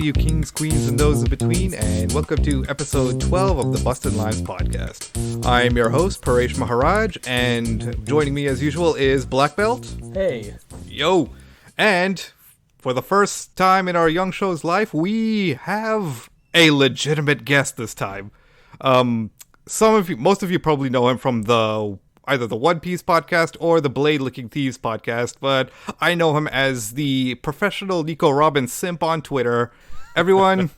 you kings, queens, and those in between, and welcome to episode 12 of the Busted Lives podcast. I'm your host, Paresh Maharaj, and joining me as usual is Black Belt. Hey. Yo. And for the first time in our young show's life, we have a legitimate guest this time. Most of you probably know him from either the One Piece podcast or the Blade Licking Thieves podcast, but I know him as the professional Nico Robin simp on Twitter. Everyone,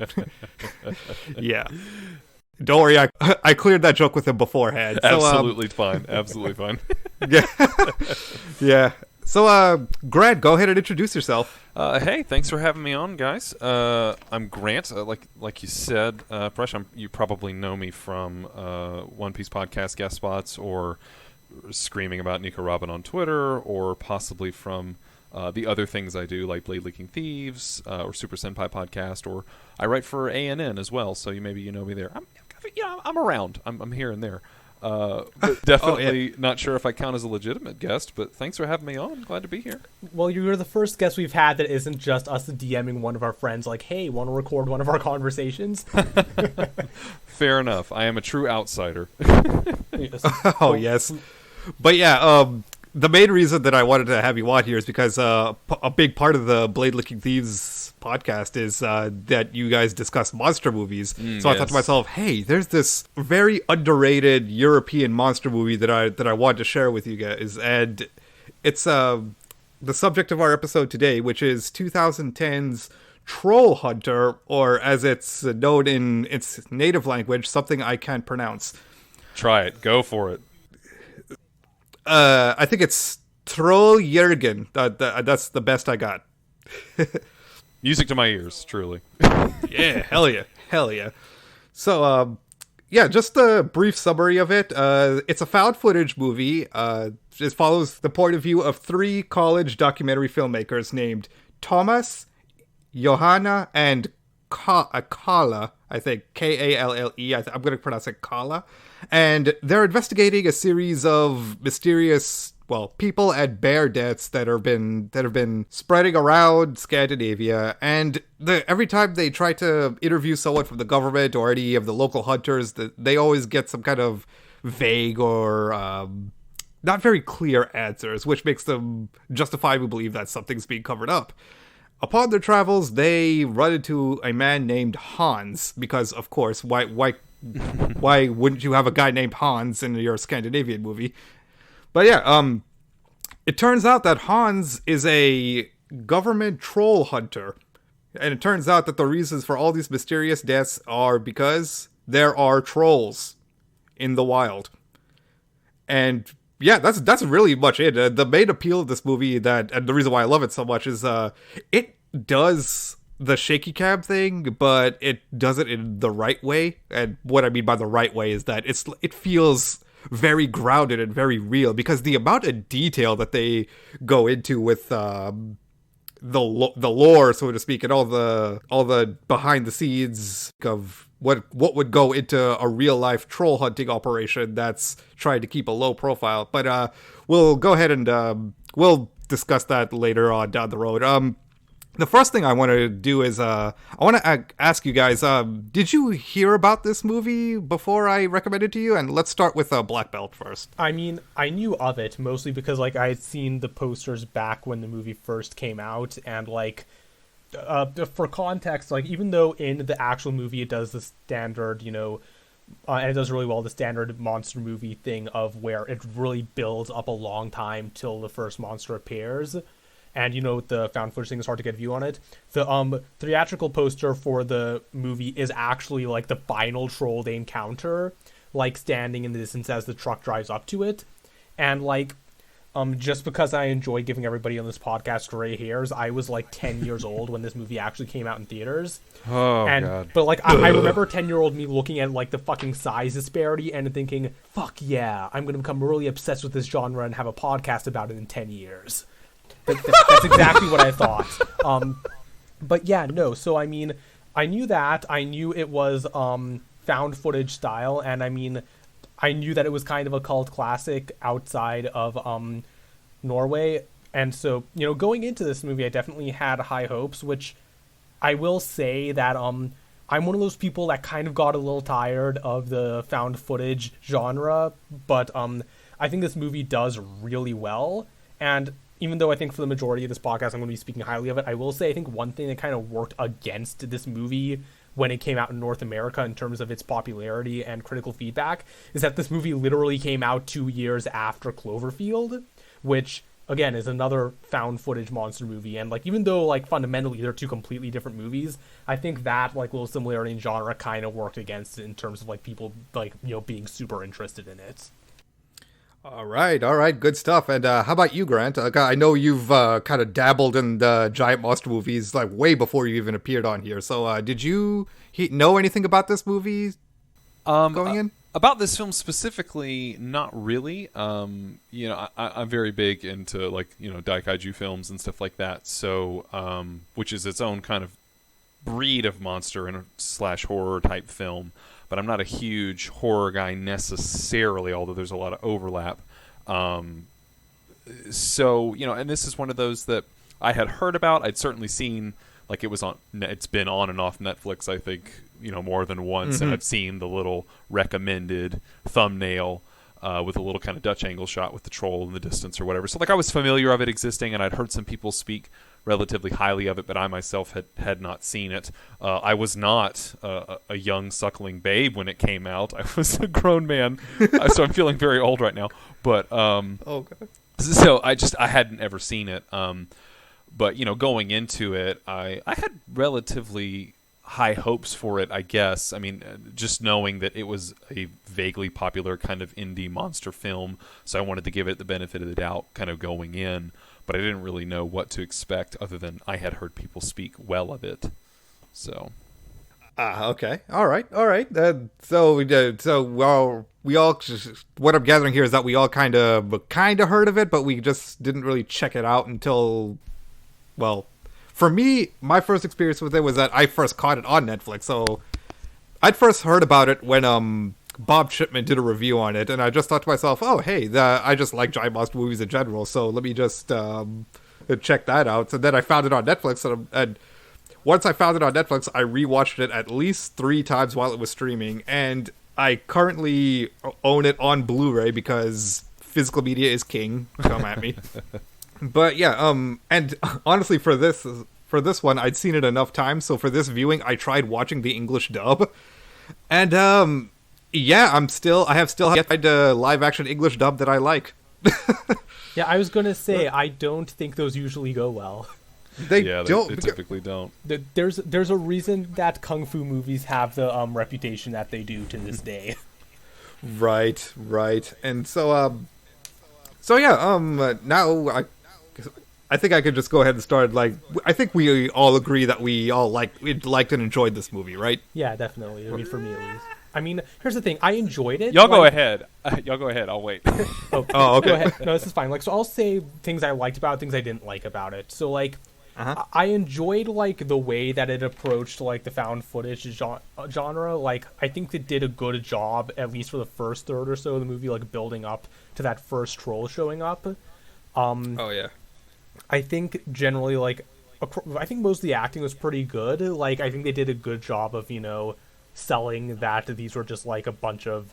yeah. Don't worry, I cleared that joke with him beforehand. Absolutely fine. Absolutely fine. Yeah. Yeah. So, Grant, go ahead and introduce yourself. Hey, thanks for having me on, guys. I'm Grant. Like you said, Presh, you probably know me from One Piece podcast guest spots or screaming about Nico Robin on Twitter, or possibly from the other things I do, like Blade Licking Thieves or Super Senpai podcast, or I write for ANN as well, so maybe you know me there. I'm around. I'm here and there. But definitely not sure if I count as a legitimate guest, but thanks for having me on. Glad to be here. Well, you're the first guest we've had that isn't just us DMing one of our friends like, hey, want to record one of our conversations? Fair enough. I am a true outsider. Oh, yes. But yeah, the main reason that I wanted to have you on here is because a big part of the Blade Licking Thieves podcast is that you guys discuss monster movies. So I thought to myself, hey, there's this very underrated European monster movie that I wanted to share with you guys. And it's the subject of our episode today, which is 2010's Trollhunter, or as it's known in its native language, something I can't pronounce. Try it. Go for it. I think it's Trollhunter. That's the best I got. Music to my ears, truly. Yeah, hell yeah. So, yeah, just a brief summary of it. It's a found footage movie. It follows the point of view of three college documentary filmmakers named Thomas, Johanna, and Kala. I think Kalle. I'm going to pronounce it Kala. And they're investigating a series of mysterious, people and bear deaths that have been spreading around Scandinavia. And every time they try to interview someone from the government or any of the local hunters, they always get some kind of vague or not very clear answers, which makes them justifiably believe that something's being covered up. Upon their travels, they run into a man named Hans, because, of course, why wouldn't you have a guy named Hans in your Scandinavian movie? But yeah, it turns out that Hans is a government troll hunter. And it turns out that the reasons for all these mysterious deaths are because there are trolls in the wild. And yeah, that's really much it. The main appeal of this movie, and the reason why I love it so much, is it does the shaky cam thing, but it does it in the right way. And what I mean by the right way is that it feels very grounded and very real, because the amount of detail that they go into with the lore, so to speak, and all the behind the scenes of what would go into a real life troll hunting operation that's trying to keep a low profile. But we'll go ahead and we'll discuss that later on down the road. The first thing I want to do is I want to ask you guys, did you hear about this movie before I recommended it to you? And let's start with Black Belt first. I mean, I knew of it mostly because I had seen the posters back when the movie first came out, and for context, even though in the actual movie it does the standard, and it does really well, the standard monster movie thing of where it really builds up a long time till the first monster appears. And, the found footage thing is hard to get a view on it. The theatrical poster for the movie is actually, the final troll they encounter, standing in the distance as the truck drives up to it. And, just because I enjoy giving everybody on this podcast gray hairs, I was, 10 years old when this movie actually came out in theaters. Oh, God. But, I remember 10-year-old me looking at, the fucking size disparity and thinking, fuck yeah, I'm going to become really obsessed with this genre and have a podcast about it in 10 years. That's exactly what I thought. But yeah, no. So I mean, I knew that. I knew it was found footage style, and I mean, I knew that it was kind of a cult classic outside of Norway. And so, going into this movie, I definitely had high hopes, which I will say that I'm one of those people that kind of got a little tired of the found footage genre, but I think this movie does really well. And even though I think for the majority of this podcast I'm going to be speaking highly of it, I will say I think one thing that kind of worked against this movie when it came out in North America in terms of its popularity and critical feedback is that this movie literally came out 2 years after Cloverfield, which again is another found footage monster movie. And like even though like fundamentally they're two completely different movies, I think that like little similarity in genre kind of worked against it in terms of like people like, you know, being super interested in it. All right, good stuff. And how about you, Grant? I know you've kind of dabbled in the giant monster movies like way before you even appeared on here. So did you know anything about this movie going in? About this film specifically, not really. You know, I'm very big into like, you know, Daikaiju films and stuff like that. So, which is its own kind of breed of monster and / horror type film. But I'm not a huge horror guy necessarily, although there's a lot of overlap. So, you know, and this is one of those that I had heard about. I'd certainly seen, like it's been on and off Netflix, I think, you know, more than once. And I've seen the little recommended thumbnail with a little kind of Dutch angle shot with the troll in the distance or whatever. So, like, I was familiar of it existing, and I'd heard some people speak relatively highly of it, but I myself had not seen it. I was not a young suckling babe when it came out. I was a grown man, so I'm feeling very old right now. But okay. So I hadn't ever seen it. But you know, going into it, I had relatively high hopes for it, I guess. I mean, just knowing that it was a vaguely popular kind of indie monster film, so I wanted to give it the benefit of the doubt kind of going in. But I didn't really know what to expect other than I had heard people speak well of it. So. Okay. All right. So we all what I'm gathering here is that we all kind of heard of it, but we just didn't really check it out until, well, for me, my first experience with it was that I first caught it on Netflix. So I'd first heard about it when Bob Shipman did a review on it, and I just thought to myself, oh, hey, I just like giant monster movies in general, so let me just check that out. And then I found it on Netflix, and once I found it on Netflix, I rewatched it at least 3 times while it was streaming, and I currently own it on Blu-ray because physical media is king. Come at me. But yeah, and honestly, for this one, I'd seen it enough times, so for this viewing, I tried watching the English dub, and yeah, I have still had a live action English dub that I like. Yeah, I was gonna say I don't think those usually go well. They typically don't. There's a reason that kung fu movies have the reputation that they do to this day. Right, and so yeah, now I think I could just go ahead and start. Like, I think we all agree that we all liked and enjoyed this movie, right? Yeah, definitely. I mean, for me at least. I mean, here's the thing. I enjoyed it. Y'all go ahead. Y'all go ahead. I'll wait. Oh, okay. Go ahead. No, this is fine. Like, so I'll say things I liked about it, things I didn't like about it. So, like, I enjoyed, like, the way that it approached, like, the found footage genre. Like, I think it did a good job, at least for the first third or so of the movie, like, building up to that first troll showing up. Oh, yeah. I think generally, like, I think most of the acting was pretty good. Like, I think they did a good job of, you know, selling that these were just like a bunch of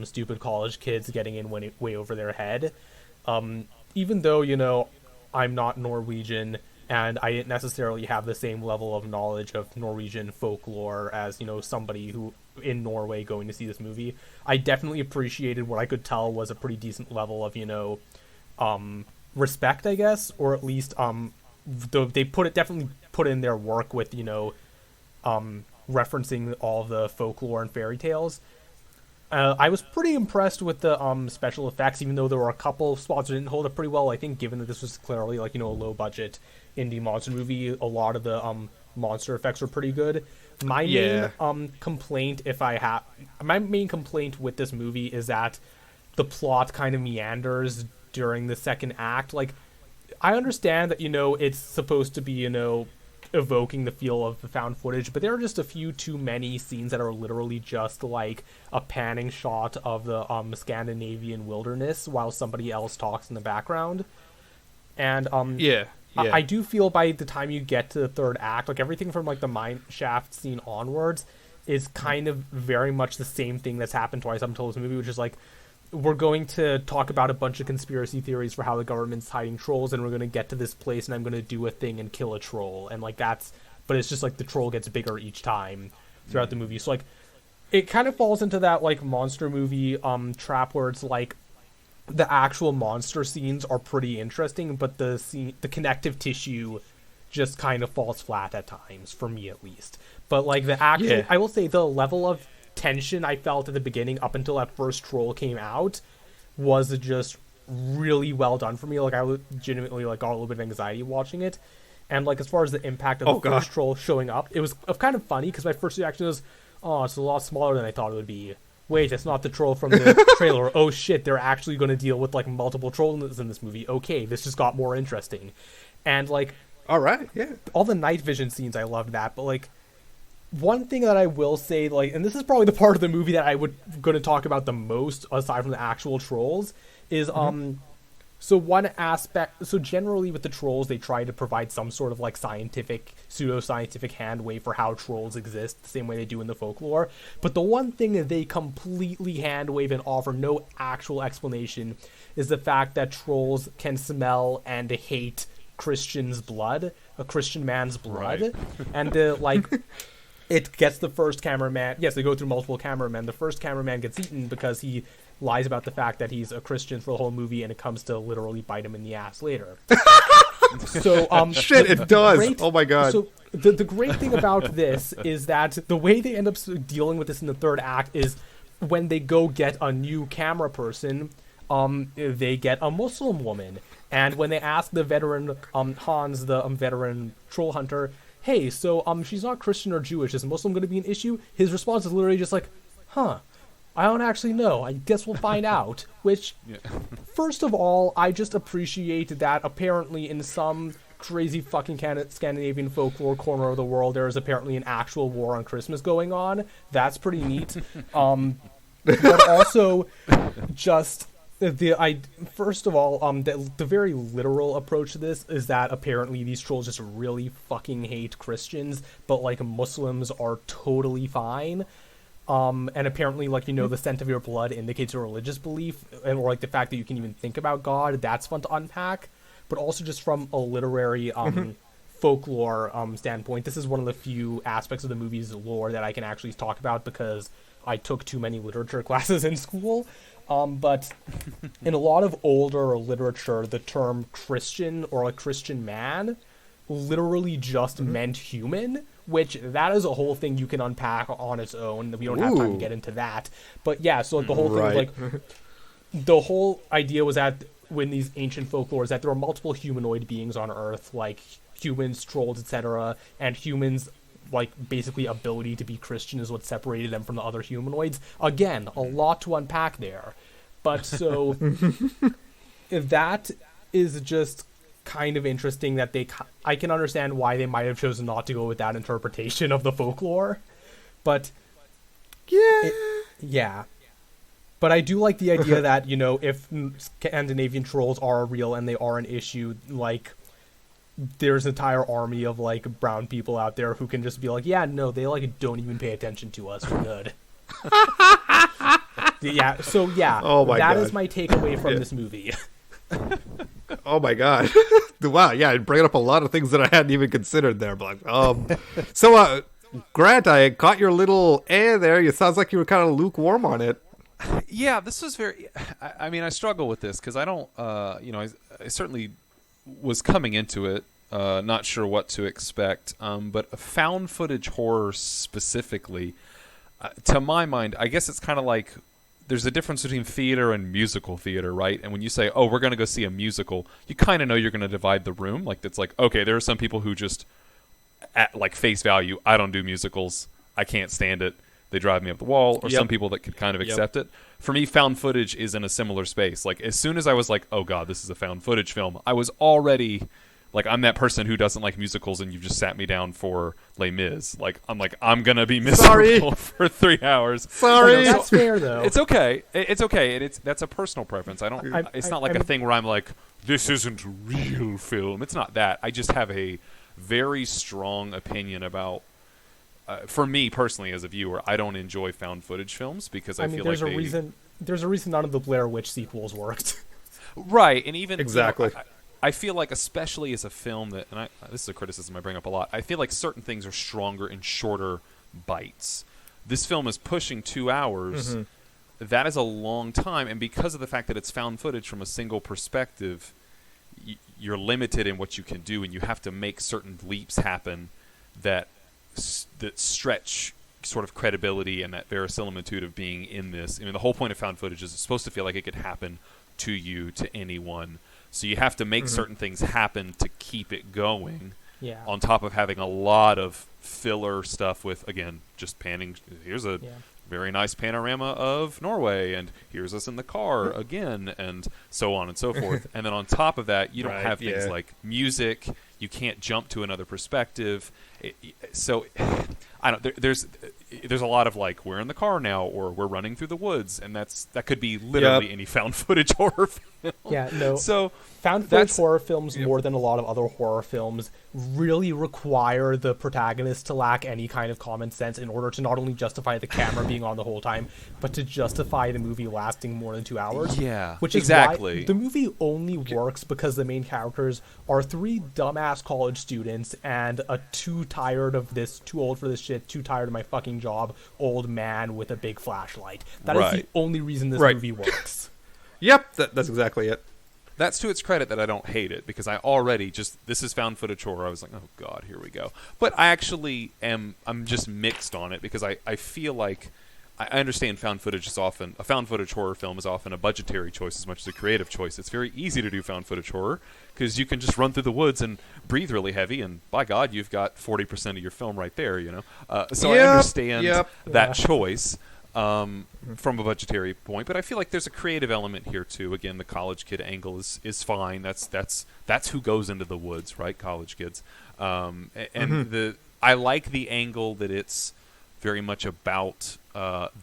stupid college kids getting in way over their head. Even though, you know, I'm not Norwegian and I didn't necessarily have the same level of knowledge of Norwegian folklore as, you know, somebody who in Norway going to see this movie, I definitely appreciated what I could tell was a pretty decent level of, you know, respect, I guess, or at least they definitely put in their work with, you know, referencing all of the folklore and fairy tales. I was pretty impressed with the special effects, even though there were a couple spots that didn't hold up pretty well. I think given that this was clearly, like, you know, a low budget indie monster movie, a lot of the monster effects were pretty good. My main complaint with this movie is that the plot kind of meanders during the second act. Like, I understand that, you know, it's supposed to be, you know, evoking the feel of the found footage, but there are just a few too many scenes that are literally just like a panning shot of the Scandinavian wilderness while somebody else talks in the background. And Yeah. I do feel by the time you get to the third act, like everything from like the mine shaft scene onwards is kind of very much the same thing that's happened twice up until this movie, which is like, we're going to talk about a bunch of conspiracy theories for how the government's hiding trolls, and we're going to get to this place, and I'm going to do a thing and kill a troll, and like that's, but it's just like the troll gets bigger each time throughout the movie. So like, it kind of falls into that like monster movie trap where it's like the actual monster scenes are pretty interesting, but the connective tissue just kind of falls flat at times, for me at least. But like the actual, I will say the level of tension I felt at the beginning up until that first troll came out was just really well done for me. Like I legitimately like got a little bit of anxiety watching it. And like as far as the impact of the first troll showing up, it was kind of funny because my first reaction was, oh, it's a lot smaller than I thought it would be. Wait, it's not the troll from the trailer. Oh shit, they're actually going to deal with like multiple trolls in this movie. Okay, this just got more interesting. And like, all right, yeah, all the night vision scenes, I loved that. But like, one thing that I will say, like, and this is probably the part of the movie that I would going to talk about the most, aside from the actual trolls, is so one aspect. So generally with the trolls, they try to provide some sort of like scientific, pseudo-scientific handwave for how trolls exist, the same way they do in the folklore. But the one thing that they completely handwave and offer no actual explanation is the fact that trolls can smell and hate Christian's blood, a Christian man's blood, right. And like. It gets the first cameraman. Yes, they go through multiple cameramen. The first cameraman gets eaten because he lies about the fact that he's a Christian for the whole movie, and it comes to literally bite him in the ass later. So, shit, it does. Oh my god. So the great thing about this is that the way they end up dealing with this in the third act is when they go get a new camera person, they get a Muslim woman, and when they ask the veteran Hans, the veteran troll hunter, hey, so she's not Christian or Jewish, is Muslim going to be an issue? His response is literally just like, I don't actually know. I guess we'll find out. Which, first of all, I just appreciate that apparently in some crazy fucking Scandinavian folklore corner of the world, there is apparently an actual war on Christmas going on. That's pretty neat. But also, just... First of all, the very literal approach to this is that apparently these trolls just really fucking hate Christians, but like Muslims are totally fine. And apparently, like, you know, the scent of your blood indicates a religious belief, and or like the fact that you can even think about God. That's fun to unpack. But also just from a literary folklore standpoint, this is one of the few aspects of the movie's lore that I can actually talk about because I took too many literature classes in school. But in a lot of older literature, the term Christian or a Christian man literally just meant human, which that is a whole thing you can unpack on its own. We don't have time to get into that. But yeah, so like the whole thing was like, the whole idea was that when these ancient folklore is that there were multiple humanoid beings on Earth, like humans, trolls, etc., and humans like basically ability to be Christian is what separated them from the other humanoids. Again, a lot to unpack there. But so that is just kind of interesting that I can understand why they might have chosen not to go with that interpretation of the folklore. But yeah. But I do like the idea that, you know, if Scandinavian trolls are real and they are an issue, like there's an entire army of like brown people out there who can just be like, yeah, no, they like don't even pay attention to us. We're good. Yeah. So yeah, that is my takeaway from this movie. Oh my god! Wow, yeah, it bringing up a lot of things that I hadn't even considered there. But so Grant, I caught your little there. It sounds like you were kind of lukewarm on it. Yeah, this was very. I mean, I struggle with this because I don't. I certainly was coming into it not sure what to expect. But found footage horror specifically, to my mind, I guess it's kind of like there's a difference between theater and musical theater, right? And when you say, oh, we're going to go see a musical, you kind of know you're going to divide the room. Like, it's like, okay, there are some people who just, at like face value, I don't do musicals. I can't stand it. They drive me up the wall. Or some people that could kind of accept it. For me, found footage is in a similar space. Like, as soon as I was like, oh, God, this is a found footage film, I was already Like, I'm that person who doesn't like musicals, and you've just sat me down for Les Mis. Like, I'm gonna be miserable for 3 hours. Sorry. That's fair though. It's okay. It's okay, and that's a personal preference. It's not like a thing where I'm like, this isn't real film. It's not that. I just have a very strong opinion about. For me personally, as a viewer, I don't enjoy found footage films because I feel there's like there's a reason none of the Blair Witch sequels worked. Right, and even exactly. I feel like, especially as a film that, and this is a criticism I bring up a lot, I feel like certain things are stronger in shorter bites. This film is pushing 2 hours. Mm-hmm. That is a long time, and because of the fact that it's found footage from a single perspective, you're limited in what you can do, and you have to make certain leaps happen that stretch sort of credibility and that verisimilitude of being in this. I mean, the whole point of found footage is it's supposed to feel like it could happen to you, to anyone. So you have to make certain things happen to keep it going. Yeah. On top of having a lot of filler stuff with, again, just panning. Here's a very nice panorama of Norway, and here's us in the car again, and so on and so forth. And then on top of that, you don't have things like music. You can't jump to another perspective. So I don't. There's a lot of like, we're in the car now, or we're running through the woods, and that could be literally any found footage horror film. Yeah, no. So found footage horror films, more than a lot of other horror films, really require the protagonist to lack any kind of common sense in order to not only justify the camera being on the whole time, but to justify the movie lasting more than 2 hours. Yeah, which is exactly. why the movie only works because the main characters are 3 dumbass college students and a too old for this shit, too tired of my fucking job, old man with a big flashlight. That is the only reason this movie works. Yep, that's exactly it. That's to its credit that I don't hate it, because I already this is found footage horror. I was like, oh god, here we go. But I actually I'm just mixed on it, because I feel like I understand found footage horror film is often a budgetary choice as much as a creative choice. It's very easy to do found footage horror because you can just run through the woods and breathe really heavy, and by God, you've got 40% of your film right there. So I understand that choice. From a budgetary point, but I feel like there's a creative element here too. Again, the college kid angle is fine. That's who goes into the woods, right? College kids. I like the angle that it's very much about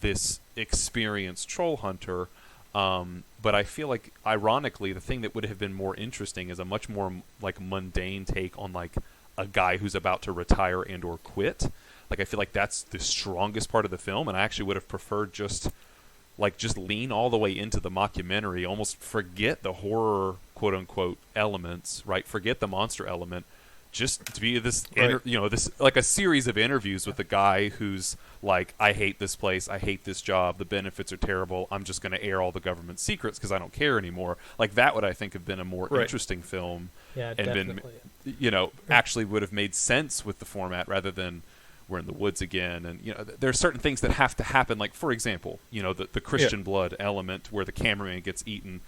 this experienced troll hunter. But I feel like, ironically, the thing that would have been more interesting is a much more like mundane take on like a guy who's about to retire and or quit. Like, I feel like that's the strongest part of the film, and I actually would have preferred just lean all the way into the mockumentary, almost forget the horror quote unquote elements, right? Forget the monster element, just to be this, this like a series of interviews with the guy who's like, I hate this place, I hate this job, the benefits are terrible, I'm just going to air all the government secrets because I don't care anymore. Like, that would, I think, have been a more interesting film, and definitely. Actually would have made sense with the format rather than we're in the woods again. And there are certain things that have to happen, like, for example, the Christian blood element where the cameraman gets eaten.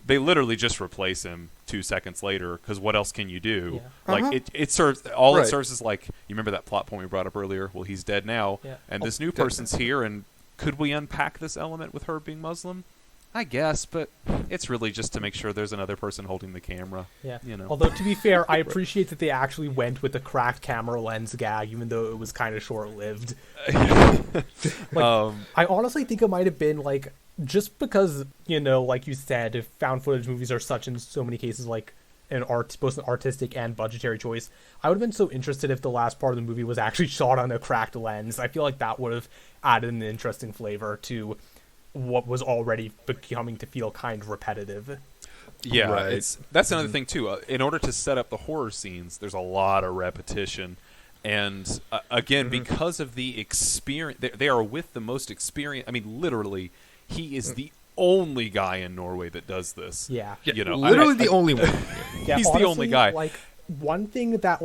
They literally just replace him 2 seconds later, because what else can you do? Like, it serves it serves as, like, you remember that plot point we brought up earlier? Well, he's dead now, and this new person's here, and could we unpack this element with her being Muslim? I guess, but it's really just to make sure there's another person holding the camera. Yeah. Although, to be fair, I appreciate that they actually went with the cracked camera lens gag, even though it was kind of short-lived. I honestly think it might have been, like, just because, like you said, found footage movies are such, in so many cases, like, both an artistic and budgetary choice. I would have been so interested if the last part of the movie was actually shot on a cracked lens. I feel like that would have added an interesting flavor to what was already becoming to feel kind of repetitive. Yeah, that's another thing too. In order to set up the horror scenes, there's a lot of repetition, and again, because of the experience, they are with the most experienced. I mean, literally, he is the only guy in Norway that does this. Yeah, literally the only one. Yeah, he's honestly, the only guy. Like, one thing that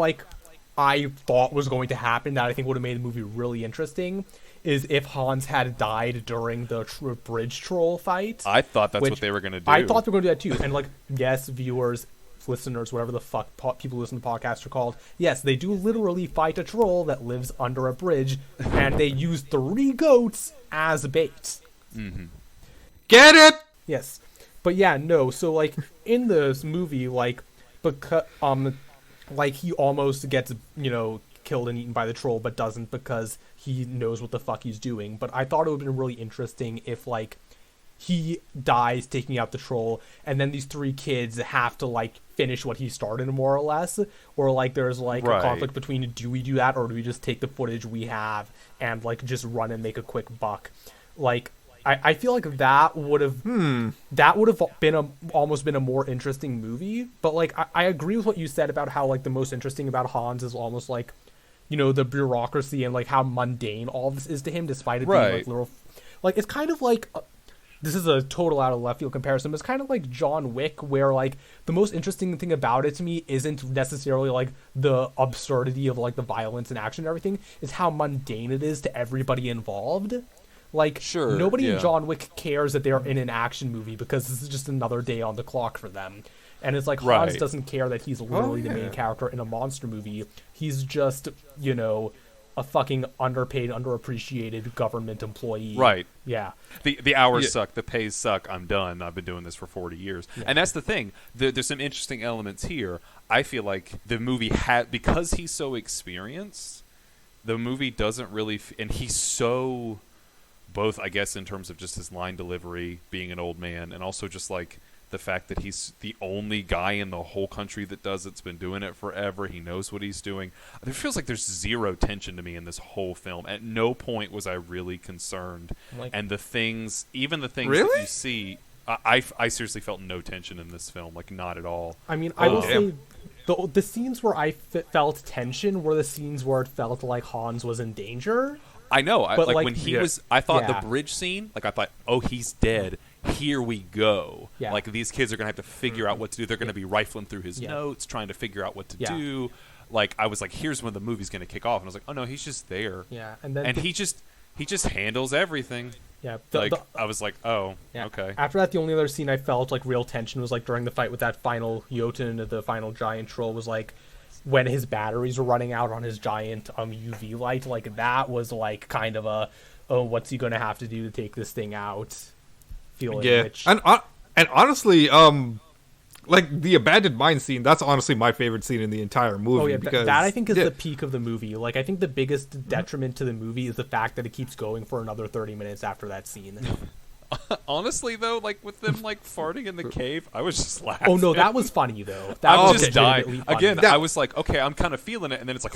I thought was going to happen that I think would have made the movie really interesting is if Hans had died during the bridge troll fight. I thought that's what they were going to do. I thought they were going to do that too. And yes, viewers, listeners, whatever the fuck people who listen to podcasts are called, yes, they do literally fight a troll that lives under a bridge, and they use 3 goats as bait. Mm-hmm. Get it? Yes. But yeah, no, so in this movie, because like he almost gets killed and eaten by the troll, but doesn't because he knows what the fuck he's doing. But I thought it would have been really interesting if like he dies taking out the troll, and then these 3 kids have to like finish what he started, more or less, or like there's like a conflict between, do we do that or do we just take the footage we have and like just run and make a quick buck? Like I feel like that would have been almost been a more interesting movie. But like I agree with what you said about how like the most interesting about Hans is almost like the bureaucracy and like how mundane all this is to him, despite it being like little, like it's kind of like this is a total out of left field comparison, but it's kind of like John Wick, where like the most interesting thing about it to me isn't necessarily like the absurdity of like the violence and action and everything, it's how mundane it is to everybody involved. Like, nobody in John Wick cares that they're in an action movie because this is just another day on the clock for them. And it's like Hans doesn't care that he's literally the main character in a monster movie. He's just, a fucking underpaid, underappreciated government employee. Right. Yeah. The hours suck. The pays suck. I'm done. I've been doing this for 40 years. Yeah. And that's the thing. There's some interesting elements here. I feel like the movie because he's so experienced, the movie doesn't really... and he's so... both, I guess, in terms of just his line delivery, being an old man, and also just like the fact that he's the only guy in the whole country that does it's been doing it forever. He knows what he's doing. It feels like there's zero tension to me in this whole film. At no point was I really concerned. And even the things that you see, I seriously felt no tension in this film, like not at all. I mean, I will say the scenes where I felt tension were the scenes where it felt like Hans was in danger. I know. But when he was... I thought the bridge scene, I thought, oh, he's dead. Here we go. Yeah. Like, these kids are going to have to figure out what to do. They're going to be rifling through his notes, trying to figure out what to do. Like, I was like, here's when the movie's going to kick off. And I was like, oh, no, he's just there. Yeah. And he just handles everything. Yeah. I was like, oh, okay. After that, the only other scene I felt like real tension was like during the fight with that final Jotun, the final giant troll, was like... when his batteries were running out on his giant UV light, like that was like kind of a, oh, what's he gonna have to do to take this thing out feeling. Yeah, and honestly, like the abandoned mine scene, that's honestly my favorite scene in the entire movie. Oh yeah, because that I think is the peak of the movie. Like I think the biggest detriment to the movie is the fact that it keeps going for another 30 minutes after that scene. Honestly, though, like with them like farting in the cave, I was just laughing. Oh no, that was funny though. That was just dying again. I was like, okay, I'm kind of feeling it, and then it's like,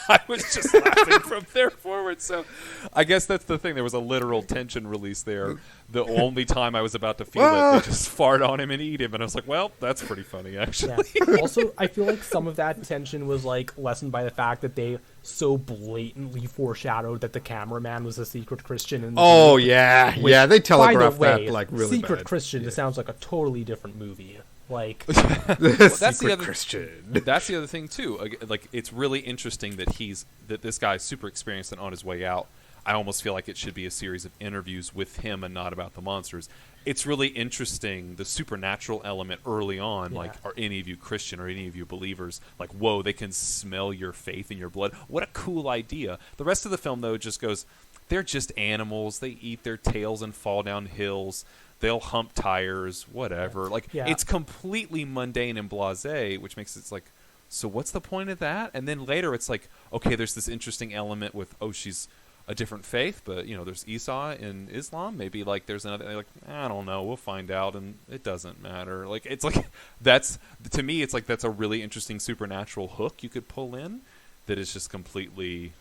I was just laughing from there forward. So, I guess that's the thing. There was a literal tension release there. The only time I was about to feel it, they just fart on him and eat him, and I was like, well, that's pretty funny, actually. Yeah. Also, I feel like some of that tension was like lessened by the fact that they so blatantly foreshadowed that the cameraman was a secret Christian. And they telegraphed that like really secret bad. Christian. It sounds like a totally different movie. Like that's the other Christian. That's the other thing too. Like it's really interesting that this guy's super experienced and on his way out. I almost feel like it should be a series of interviews with him and not about the monsters. It's really interesting, the supernatural element early on. Like, are any of you Christian? Or any of you believers? Like, whoa, they can smell your faith in your blood. What a cool idea. The rest of the film, though, just goes, they're just animals. They eat their tails and fall down hills. They'll hump tires, whatever. Like, it's completely mundane and blasé, which makes it like, so what's the point of that? And then later it's like, okay, there's this interesting element with, oh, she's a different faith, but there's Esau in Islam. Maybe like there's another. Like I don't know. We'll find out, and it doesn't matter. Like it's like that's to me. It's like that's a really interesting supernatural hook you could pull in. That is just completely.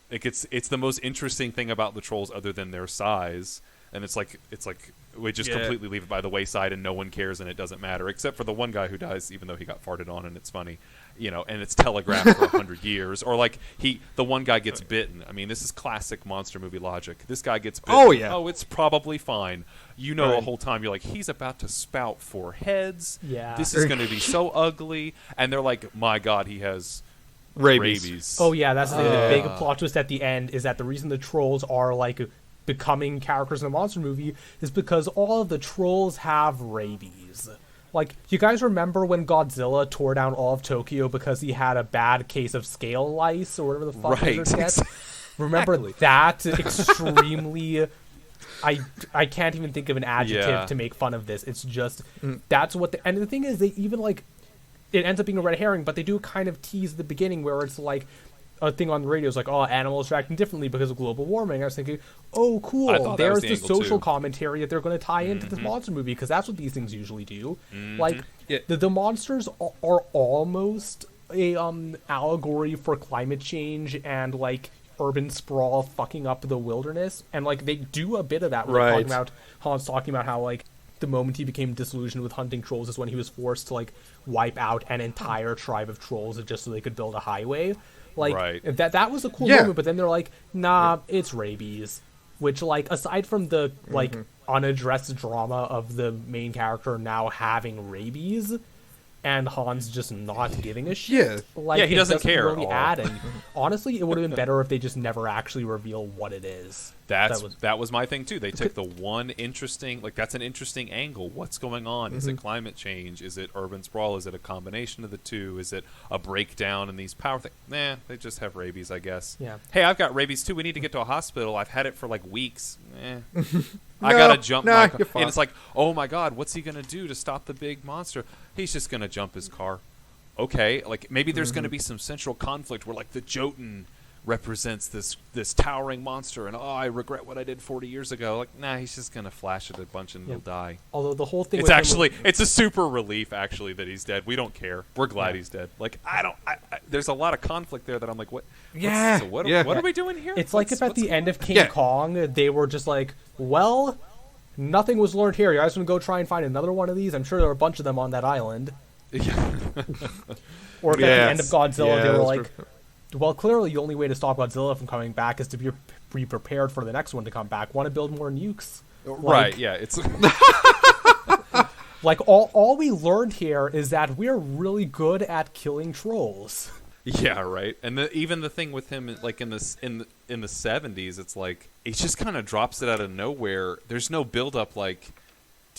It's the most interesting thing about the trolls, other than their size. And it's like we just completely leave it by the wayside, and no one cares, and it doesn't matter, except for the one guy who dies, even though he got farted on, and it's funny, and it's telegraphed for 100 years, or like the one guy gets bitten. I mean, this is classic monster movie logic. This guy gets bitten. Oh yeah. Oh, it's probably fine. The whole time you're like, he's about to spout 4 heads. Yeah. This is going to be so ugly, and they're like, my God, he has rabies. Oh yeah, that's the big plot twist at the end is that the reason the trolls are like becoming characters in a monster movie is because all of the trolls have rabies. Like, you guys remember when Godzilla tore down all of Tokyo because he had a bad case of scale lice or whatever the fuck lizards get? Remember that extremely I can't even think of an adjective to make fun of this. It's just that's what and the thing is, they even like it ends up being a red herring, but they do kind of tease at the beginning where it's like a thing on the radio is like, oh, animals are acting differently because of global warming. I was thinking, oh, cool. There's the social commentary that they're going to tie into this monster movie, because that's what these things usually do. Like, the monsters are almost a allegory for climate change and, like, urban sprawl fucking up the wilderness. And, like, they do a bit of that. Right. Han's talking about how, like, the moment he became disillusioned with hunting trolls is when he was forced to, like, wipe out an entire tribe of trolls just so they could build a highway. Like, that was a cool moment, but then they're like, nah, it's rabies. Which, like, aside from the, like, unaddressed drama of the main character now having rabies, and Hans just not giving a shit. Like, he doesn't care. Really add, and honestly, it would have been better if they just never actually reveal what it is. That was my thing too. They took the one interesting, like, that's an interesting angle. What's going on? Is it climate change? Is it urban sprawl? Is it a combination of the two? Is it a breakdown in these power things? Nah, they just have rabies, I guess. Yeah. Hey, I've got rabies too. We need to get to a hospital. I've had it for like weeks. I gotta jump my car. And it's like, oh my god, what's he gonna do to stop the big monster? He's just gonna jump his car. Okay, like maybe there's gonna be some central conflict where like the Jotun represents this towering monster, and I regret what I did 40 years ago. Like, nah, he's just gonna flash at a bunch and he'll die. Although the whole thing, it's a super relief actually that he's dead. We don't care. We're glad he's dead. Like, there's a lot of conflict there that I'm like, what? What are we doing here? It's like if at the end of King Kong they were just like, well, nothing was learned here. You guys want to go try and find another one of these? I'm sure there are a bunch of them on that island. Or if at the end of Godzilla they were like, well, clearly the only way to stop Godzilla from coming back is to be prepared for the next one to come back. Want to build more nukes? Right, yeah. It's like all we learned here is that we're really good at killing trolls. Yeah, right. And even the thing with him, like in the 70s, it's like it just kind of drops it out of nowhere. There's no build up. Like,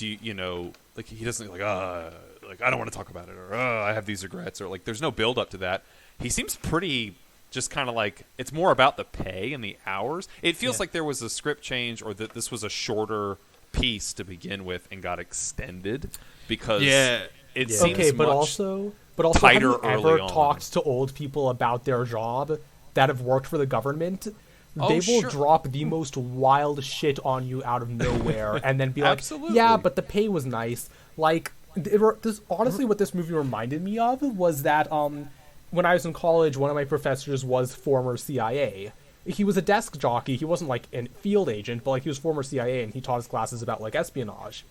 like he doesn't like I don't want to talk about it, or I have these regrets, or like there's no build up to that. He seems pretty just kind of like it's more about the pay and the hours. It feels like there was a script change, or that this was a shorter piece to begin with and got extended because it seems but also have you ever talked to old people about their job that have worked for the government? They will drop the most wild shit on you out of nowhere and then be like, yeah, but the pay was nice. Like, honestly, what this movie reminded me of was that when I was in college, one of my professors was former CIA. He was a desk jockey. He wasn't like a field agent, but like he was former CIA, and he taught his classes about like espionage.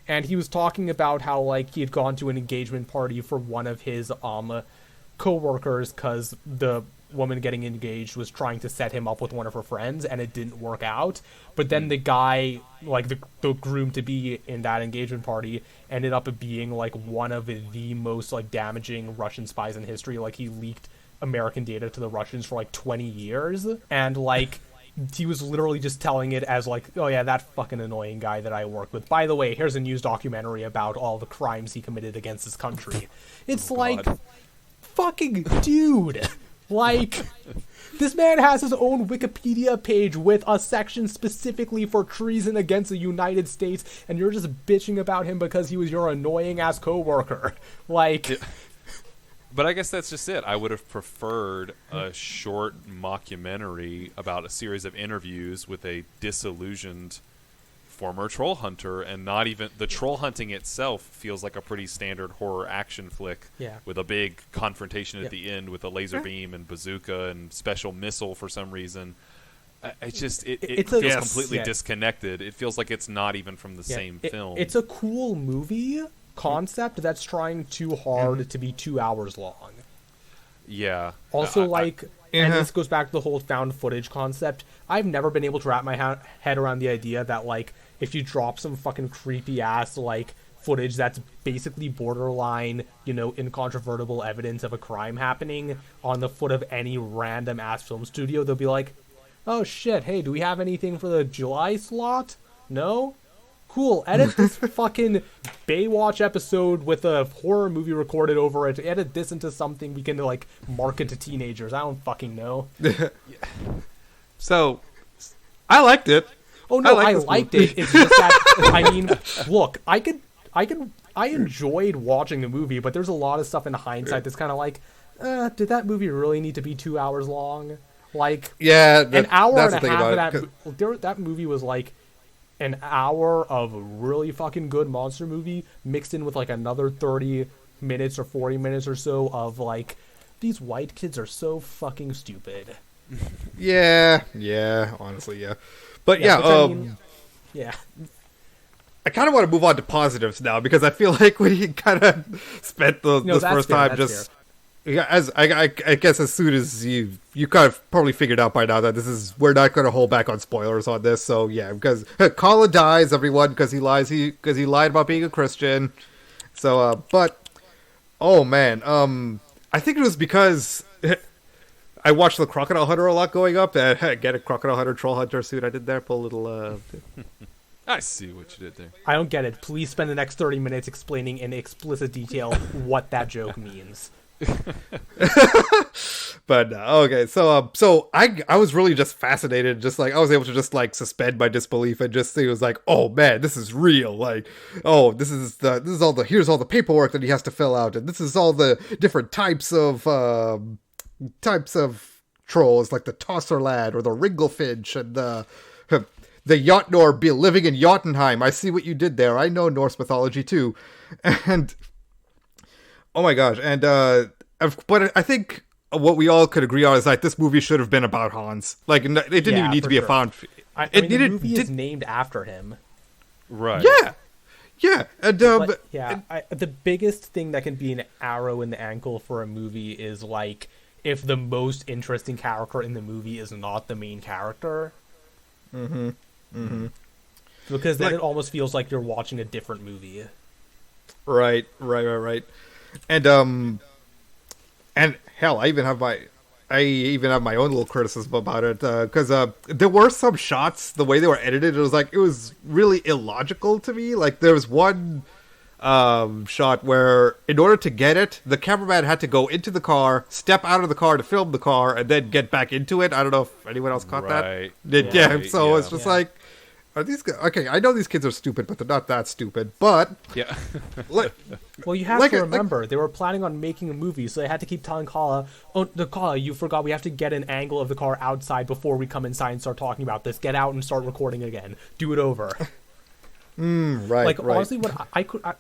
And he was talking about how like he had gone to an engagement party for one of his co-workers because the woman getting engaged was trying to set him up with one of her friends, and it didn't work out. But then the guy, like the groom to be in that engagement party, ended up being like one of the most like damaging Russian spies in history. Like he leaked American data to the Russians for like 20 years, and like he was literally just telling it as like, oh yeah, that fucking annoying guy that I work with. By the way, here's a news documentary about all the crimes he committed against his country. It's fucking dude. Like, this man has his own Wikipedia page with a section specifically for treason against the United States, and you're just bitching about him because he was your annoying-ass coworker. Like... But I guess that's just it. I would have preferred a short mockumentary about a series of interviews with a disillusioned former troll hunter, and not even the troll hunting itself feels like a pretty standard horror action flick with a big confrontation at the end with a laser beam and bazooka and special missile for some reason. It feels completely disconnected. It feels like it's not even from the same film. It's a cool movie concept that's trying too hard to be 2 hours long. Yeah. Also, and this goes back to the whole found footage concept. I've never been able to wrap my head around the idea that, like, if you drop some fucking creepy-ass, like, footage that's basically borderline, incontrovertible evidence of a crime happening on the foot of any random-ass film studio, they'll be like, oh shit, hey, do we have anything for the July slot? No? Cool, edit this fucking Baywatch episode with a horror movie recorded over it. Edit this into something we can, like, market to teenagers. I don't fucking know. So, I liked it. Oh no, I this liked movie. it. It's just that I mean, look, I enjoyed watching the movie, but there's a lot of stuff in hindsight that's kind of like, did that movie really need to be 2 hours long? Like, Yeah, an hour that's and the a thing half about of it. that movie was like an hour of a really fucking good monster movie mixed in with like another 30 minutes or 40 minutes or so of like, these white kids are so fucking stupid. Yeah, honestly, yeah. But Yeah, yeah, which I mean, yeah. I kind of want to move on to positives now because I feel like we kind of spent this that's first fair, time that's just. Yeah, as I guess as soon as you kind of probably figured out by now that we're not going to hold back on spoilers on this. So yeah, because Colin dies, everyone, because he lied about being a Christian. So but oh man, I think it was because I watched the Crocodile Hunter a lot growing up. Get a Crocodile Hunter Trollhunter suit I did there, pull a little. I see what you did there. I don't get it. Please spend the next 30 minutes explaining in explicit detail what that joke means. But okay, so I was really just fascinated, just like I was able to just like suspend my disbelief and just see it was like, oh man, this is real. Like, oh, this is here's all the paperwork that he has to fill out, and this is all the different types of trolls, like the Tosser Lad or the Ringlefinch and the Jotnor be living in Jotunheim. I see what you did there. I know Norse mythology too, and. Oh my gosh, and but I think what we all could agree on is like this movie should have been about Hans. Like it didn't even need to be sure. a found. I mean, the movie is named after him. Right. Yeah, and But, the biggest thing that can be an arrow in the ankle for a movie is like if the most interesting character in the movie is not the main character. Because then it almost feels like you're watching a different movie. Right. And hell, I even have my own little criticism about it because there were some shots, the way they were edited, it was really illogical to me. Like there was one shot where in order to get it, the cameraman had to go into the car, step out of the car to film the car, and then get back into it. I don't know if anyone else caught that. So it's just like. Are these guys, okay, I know these kids are stupid, but they're not that stupid. But Yeah. Well, you have to remember they were planning on making a movie, so they had to keep telling Kala, Kala, you forgot we have to get an angle of the car outside before we come inside and start talking about this. Get out and start recording again. Do it over." Right. Like honestly, what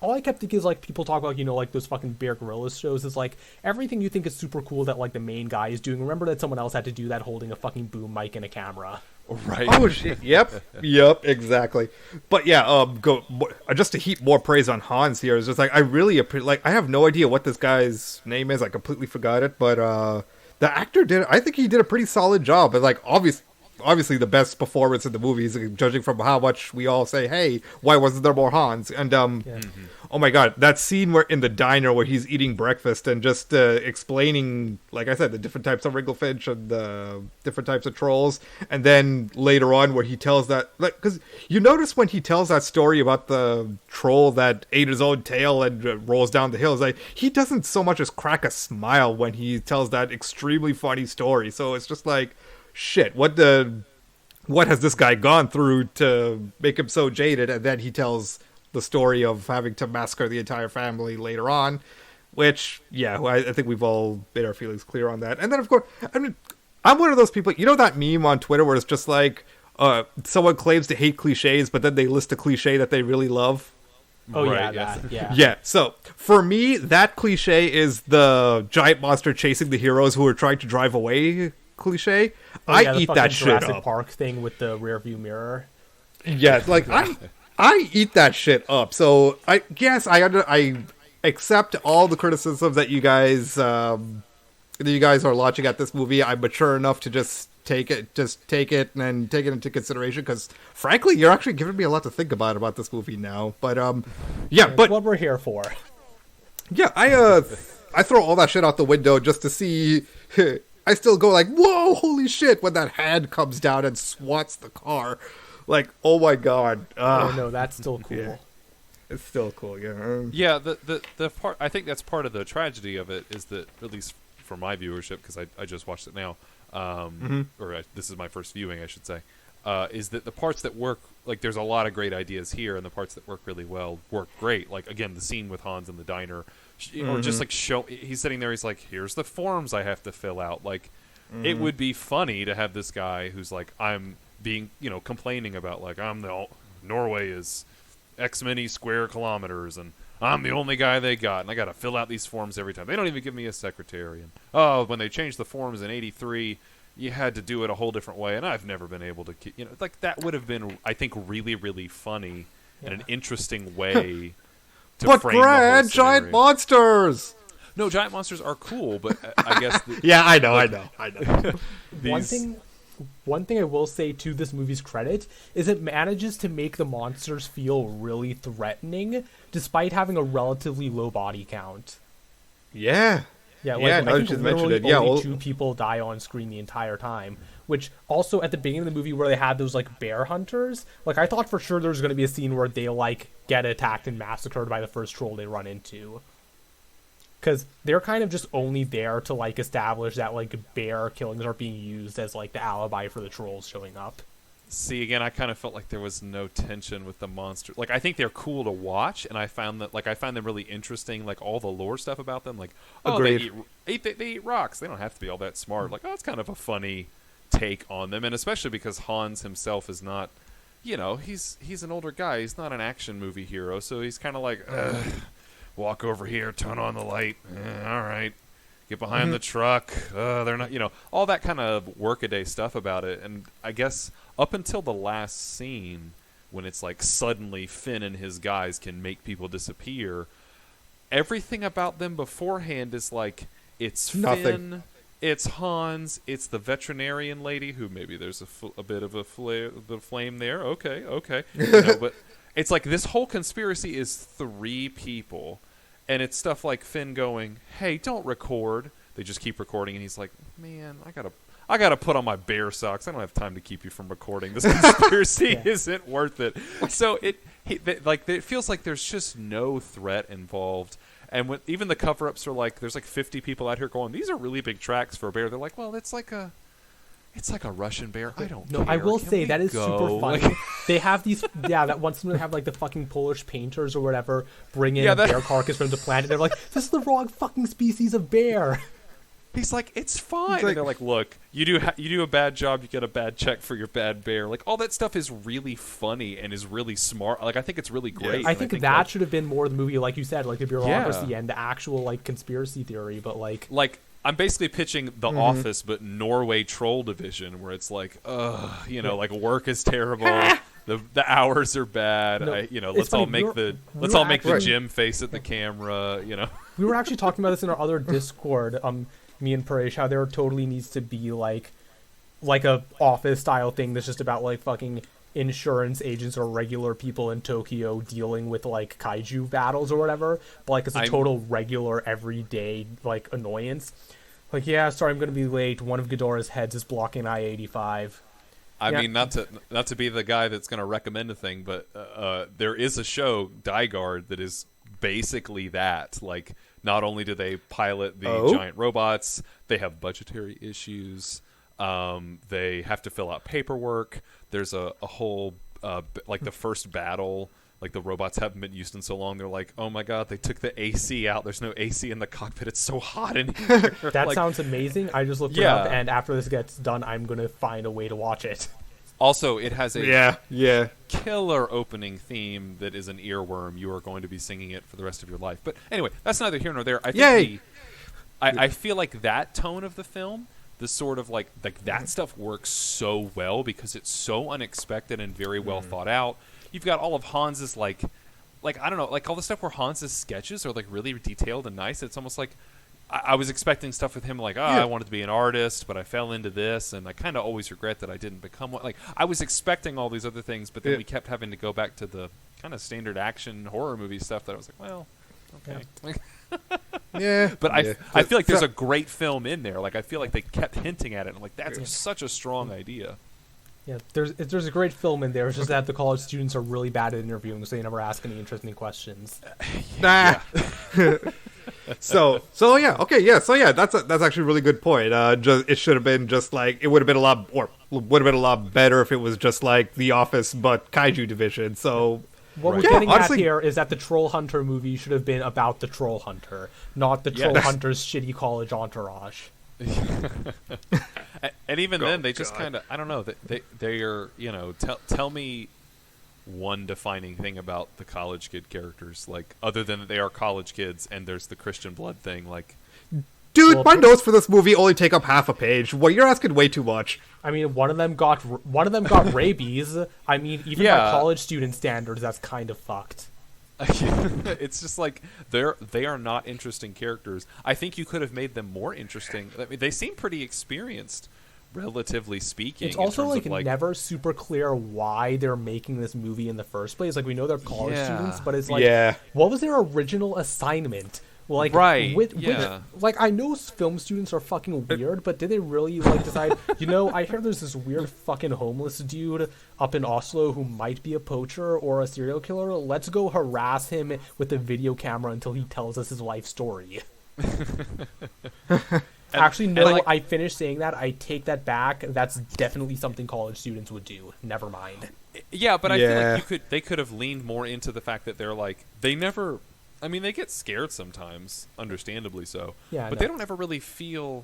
all I kept thinking is like people talk about like those fucking Bear Grylls shows is like everything you think is super cool that like the main guy is doing. Remember that someone else had to do that holding a fucking boom mic and a camera. Right. Oh shit! Yep, exactly. But yeah, just to heap more praise on Hans here is just like I really I have no idea what this guy's name is. I completely forgot it, but the actor I think he did a pretty solid job. And like obviously the best performance in the movies, judging from how much we all say, "Hey, why wasn't there more Hans?" And oh my god, that scene where in the diner where he's eating breakfast and just explaining, like I said, the different types of Ringlefinch and the different types of trolls, and then later on where he tells that, like, because you notice when he tells that story about the troll that ate his own tail and rolls down the hill, like he doesn't so much as crack a smile when he tells that extremely funny story. So it's just like, shit, what has this guy gone through to make him so jaded? And then he tells the story of having to massacre the entire family later on, which, yeah, I think we've all made our feelings clear on that. And then, of course, I mean, I'm one of those people, that meme on Twitter where it's just like, someone claims to hate cliches, but then they list a cliche that they really love. Oh, Right, yeah. Yeah, so for me, that cliche is the giant monster chasing the heroes who are trying to drive away cliche. I eat that shit Jurassic up. Park thing with the rear view mirror. Yeah, like I eat that shit up. So I guess I accept all the criticisms that you guys are launching at this movie. I'm mature enough to just take it and take it into consideration because frankly, you're actually giving me a lot to think about this movie now. But That's what we're here for. Yeah, I throw all that shit out the window just to see. I still go like, whoa, holy shit, when that hand comes down and swats the car. Like, oh my god. Oh no, that's still cool. Yeah. It's still cool, yeah. Yeah, the part, I think that's part of the tragedy of it is that, at least for my viewership, because I just watched it now, or this is my first viewing, I should say, is that the parts that work, like there's a lot of great ideas here, and the parts that work really well work great. Like again, the scene with Hans in the diner, or just like he's sitting there, he's like, here's the forms I have to fill out. Like it would be funny to have this guy who's like, I'm being, complaining about like, Norway is X many square kilometers, and I'm the only guy they got, and I got to fill out these forms every time. They don't even give me a secretary. And when they changed the forms in '83, you had to do it a whole different way, and I've never been able to. Like that would have been, I think, really, really funny and an interesting way to frame the whole giant monsters. No, giant monsters are cool, but I guess. Yeah, I know. One thing I will say to this movie's credit is it manages to make the monsters feel really threatening, despite having a relatively low body count. Yeah. Yeah, I think literally only 2 people die on screen the entire time. Which also at the beginning of the movie where they had those like bear hunters, like I thought for sure there was going to be a scene where they like get attacked and massacred by the first troll they run into. Because they're kind of just only there to like establish that like bear killings are being used as like the alibi for the trolls showing up. See, again, I kind of felt like there was no tension with the monsters. Like, I think they're cool to watch, and I find them really interesting, like, all the lore stuff about them. Like, they eat rocks. They don't have to be all that smart. Like, it's kind of a funny take on them, and especially because Hans himself is not, he's an older guy. He's not an action movie hero, so he's kind of like, walk over here, turn on the light. All right. Get behind the truck. They're not, all that kind of workaday stuff about it. And I guess up until the last scene, when it's like suddenly Finn and his guys can make people disappear, everything about them beforehand is like, it's nothing. Finn, it's Hans, it's the veterinarian lady who maybe there's a bit of a flame there. Okay. But it's like this whole conspiracy is 3 people. And it's stuff like Finn going, "Hey, don't record." They just keep recording, and he's like, "Man, I gotta put on my bear socks. I don't have time to keep you from recording. This conspiracy isn't worth it." So it feels like there's just no threat involved. And even the cover-ups are like, there's like 50 people out here going, "These are really big tracks for a bear." They're like, "Well, it's like a Russian bear. I don't care. I will say that is go? super funny. They have these, that once they have like the fucking Polish painters or whatever bring in a bear carcass from the planet. They're like, this is the wrong fucking species of bear. He's like, it's fine. And they're like, look, you do a bad job, you get a bad check for your bad bear. Like all that stuff is really funny and is really smart. Like I think it's really great. I think that should have been more of the movie, like you said, like the bureaucracy and the actual like conspiracy theory. But like I'm basically pitching The Office, but Norway Troll Division, where it's like, like work is terrible, the hours are bad. Let's all make the gym face at the camera. We were actually talking about this in our other Discord. Me and Paresh, how there totally needs to be like a Office style thing that's just about like fucking insurance agents or regular people in Tokyo dealing with like kaiju battles or whatever, but like it's a total regular everyday like annoyance. Like, yeah, sorry, I'm going to be late. One of Ghidorah's heads is blocking I-85. I mean, not to be the guy that's going to recommend a thing, but there is a show, Die Guard, that is basically that. Like, not only do they pilot the giant robots, they have budgetary issues. They have to fill out paperwork. There's a whole, like the first battle, like the robots haven't been used in so long. They're like, oh my God, they took the AC out. There's no AC in the cockpit. It's so hot in here. That sounds amazing. I just looked it up, and after this gets done, I'm going to find a way to watch it. Also, it has a killer opening theme that is an earworm. You are going to be singing it for the rest of your life. But anyway, that's neither here nor there. I think I feel like that tone of the film, the sort of like that stuff works so well because it's so unexpected and very well thought out. You've got all of Hans's like I don't know, like all the stuff where Hans's sketches are like really detailed and nice. It's almost like I was expecting stuff with him like, I wanted to be an artist, but I fell into this, and I kind of always regret that I didn't become one. Like I was expecting all these other things, but then we kept having to go back to the kind of standard action horror movie stuff that I was like, well, okay. But I feel like there's a great film in there. Like I feel like they kept hinting at it. And I'm like, that's such a strong idea. Yeah, there's a great film in there. It's just that the college students are really bad at interviewing, so they never ask any interesting questions. So yeah, okay, yeah, so yeah, that's actually a really good point. Just it should have been just like it would have been a lot, or would have been a lot better if it was just like The Office but kaiju division. So what we're getting at here is that the Trollhunter movie should have been about the Trollhunter, not the Trollhunter's shitty college entourage. And even then, they just kind of, I don't know, they're, tell me one defining thing about the college kid characters, like, other than that they are college kids and there's the Christian blood thing, like... Dude, my notes for this movie only take up half a page. Well, you're asking way too much. I mean, one of them got rabies. I mean, even by college student standards, that's kind of fucked. It's just like they are not interesting characters. I think you could have made them more interesting. I mean, they seem pretty experienced, relatively speaking. It's also like never super clear why they're making this movie in the first place. Like we know they're college students, but it's like, what was their original assignment? Like, right. Like, I know film students are fucking weird, but did they really, like, decide, I hear there's this weird fucking homeless dude up in Oslo who might be a poacher or a serial killer. Let's go harass him with a video camera until he tells us his life story. Actually, no, I finished saying that. I take that back. That's definitely something college students would do. Never mind. Yeah, but I feel like they could have leaned more into the fact that they're, like, they never... I mean, they get scared sometimes, understandably so. Yeah, but they don't ever really feel...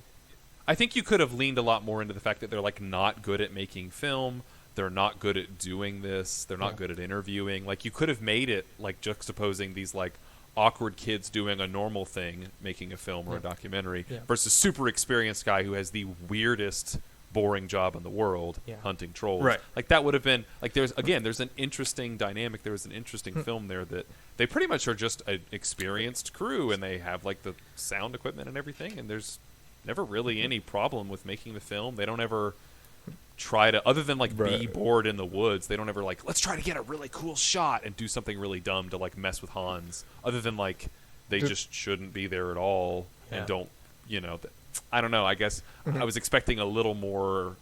I think you could have leaned a lot more into the fact that they're, like, not good at making film. They're not good at doing this. They're not good at interviewing. Like, you could have made it, like, juxtaposing these, like, awkward kids doing a normal thing, making a film or a documentary, versus super experienced guy who has the weirdest... boring job in the world, hunting trolls. Right. Like that would have been like there's an interesting dynamic. There was an interesting film there that they pretty much are just an experienced crew and they have like the sound equipment and everything, and there's never really any problem with making the film. They don't ever try to, other than like be bored in the woods, they don't ever like, let's try to get a really cool shot and do something really dumb to like mess with Hans. Other than like they just shouldn't be there at all and don't, I don't know. I guess I was expecting a little more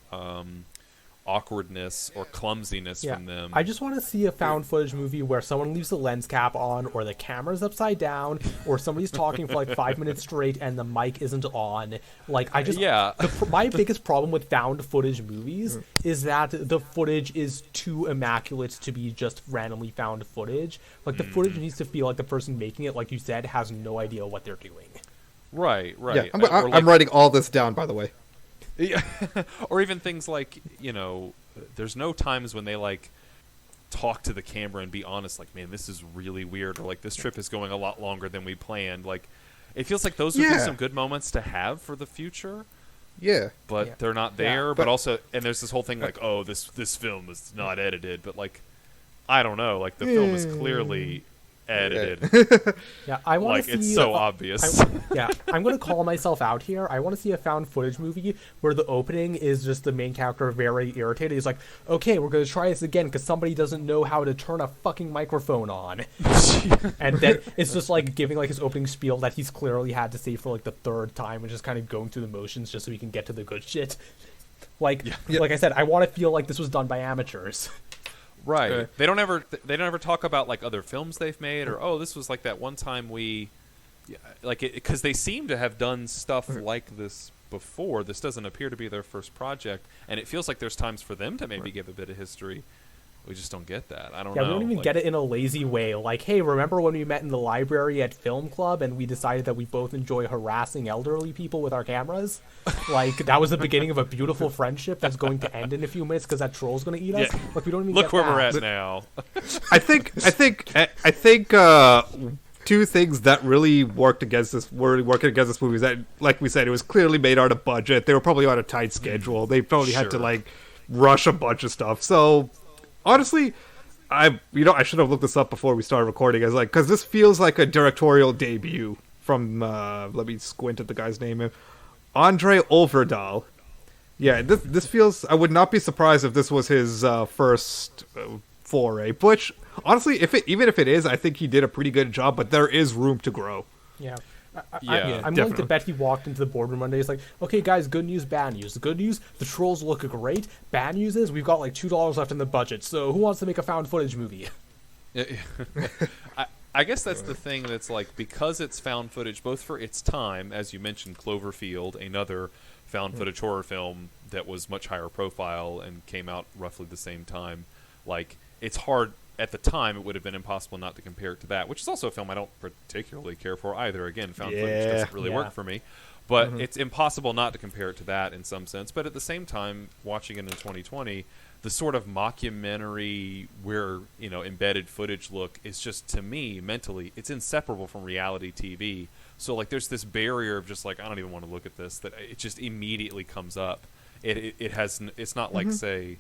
awkwardness or clumsiness from them. I just want to see a found footage movie where someone leaves the lens cap on, or the camera's upside down, or somebody's talking for like 5 minutes straight and the mic isn't on. Like I just my biggest problem with found footage movies is that the footage is too immaculate to be just randomly found footage. Like the footage needs to feel like the person making it, like you said, has no idea what they're doing. Right. Yeah, I'm writing all this down, by the way. Yeah. Or even things like, there's no times when they, like, talk to the camera and be honest, like, man, this is really weird, or, like, this trip is going a lot longer than we planned. Like, it feels like those would be some good moments to have for the future. Yeah. But they're not there. But also, and there's this whole thing, like, oh, this film is not edited. But, like, I don't know. Like, the film is clearly... edited. I want to see. It's so obvious. I'm going to call myself out here. I want to see a found footage movie where the opening is just the main character very irritated. He's like, okay, we're going to try this again because somebody doesn't know how to turn a fucking microphone on. And then it's just like giving like his opening spiel that he's clearly had to say for like the third time and just kind of going through the motions just so he can get to the good shit. Like I said, I want to feel like this was done by amateurs. Right. They don't ever talk about like other films they've made, or this was like that one time we, like it, because they seem to have done stuff like this before. This doesn't appear to be their first project, and it feels like there's times for them to maybe give a bit of history. We just don't get that. I don't know. Yeah, we don't even get it in a lazy way. Like, hey, remember when we met in the library at film club and we decided that we both enjoy harassing elderly people with our cameras? Like, that was the beginning of a beautiful friendship that's going to end in a few minutes because that troll's going to eat us? Like, we don't even Look get where that. we're at now. I think two things that really worked against this movie is that, like we said, it was clearly made on a budget. They were probably on a tight schedule. They probably had to like rush a bunch of stuff. So honestly, I should have looked this up before we started recording. As like, because this feels like a directorial debut from let me squint at the guy's name, Andre Overdahl. Yeah, this feels. I would not be surprised if this was his first foray. Which honestly, even if it is, I think he did a pretty good job. But there is room to grow. Yeah. I'm willing to bet he walked into the boardroom one day. He's like, okay, guys, good news, bad news. The good news, the trolls look great. Bad news is we've got like $2 left in the budget. So who wants to make a found footage movie? I guess that's the thing that's like, because it's found footage, both for its time, as you mentioned, Cloverfield, another found footage horror film that was much higher profile and came out roughly the same time. Like, it's hard at the time; it would have been impossible not to compare it to that, which is also a film I don't particularly care for either. Again, found footage doesn't really work for me, but it's impossible not to compare it to that in some sense. But at the same time, watching it in 2020. The sort of mockumentary where, you know, embedded footage look is just, to me, mentally, it's inseparable from reality TV. So, like, there's this barrier of just, like, I don't even want to look at this, that it just immediately comes up. It's not like, say,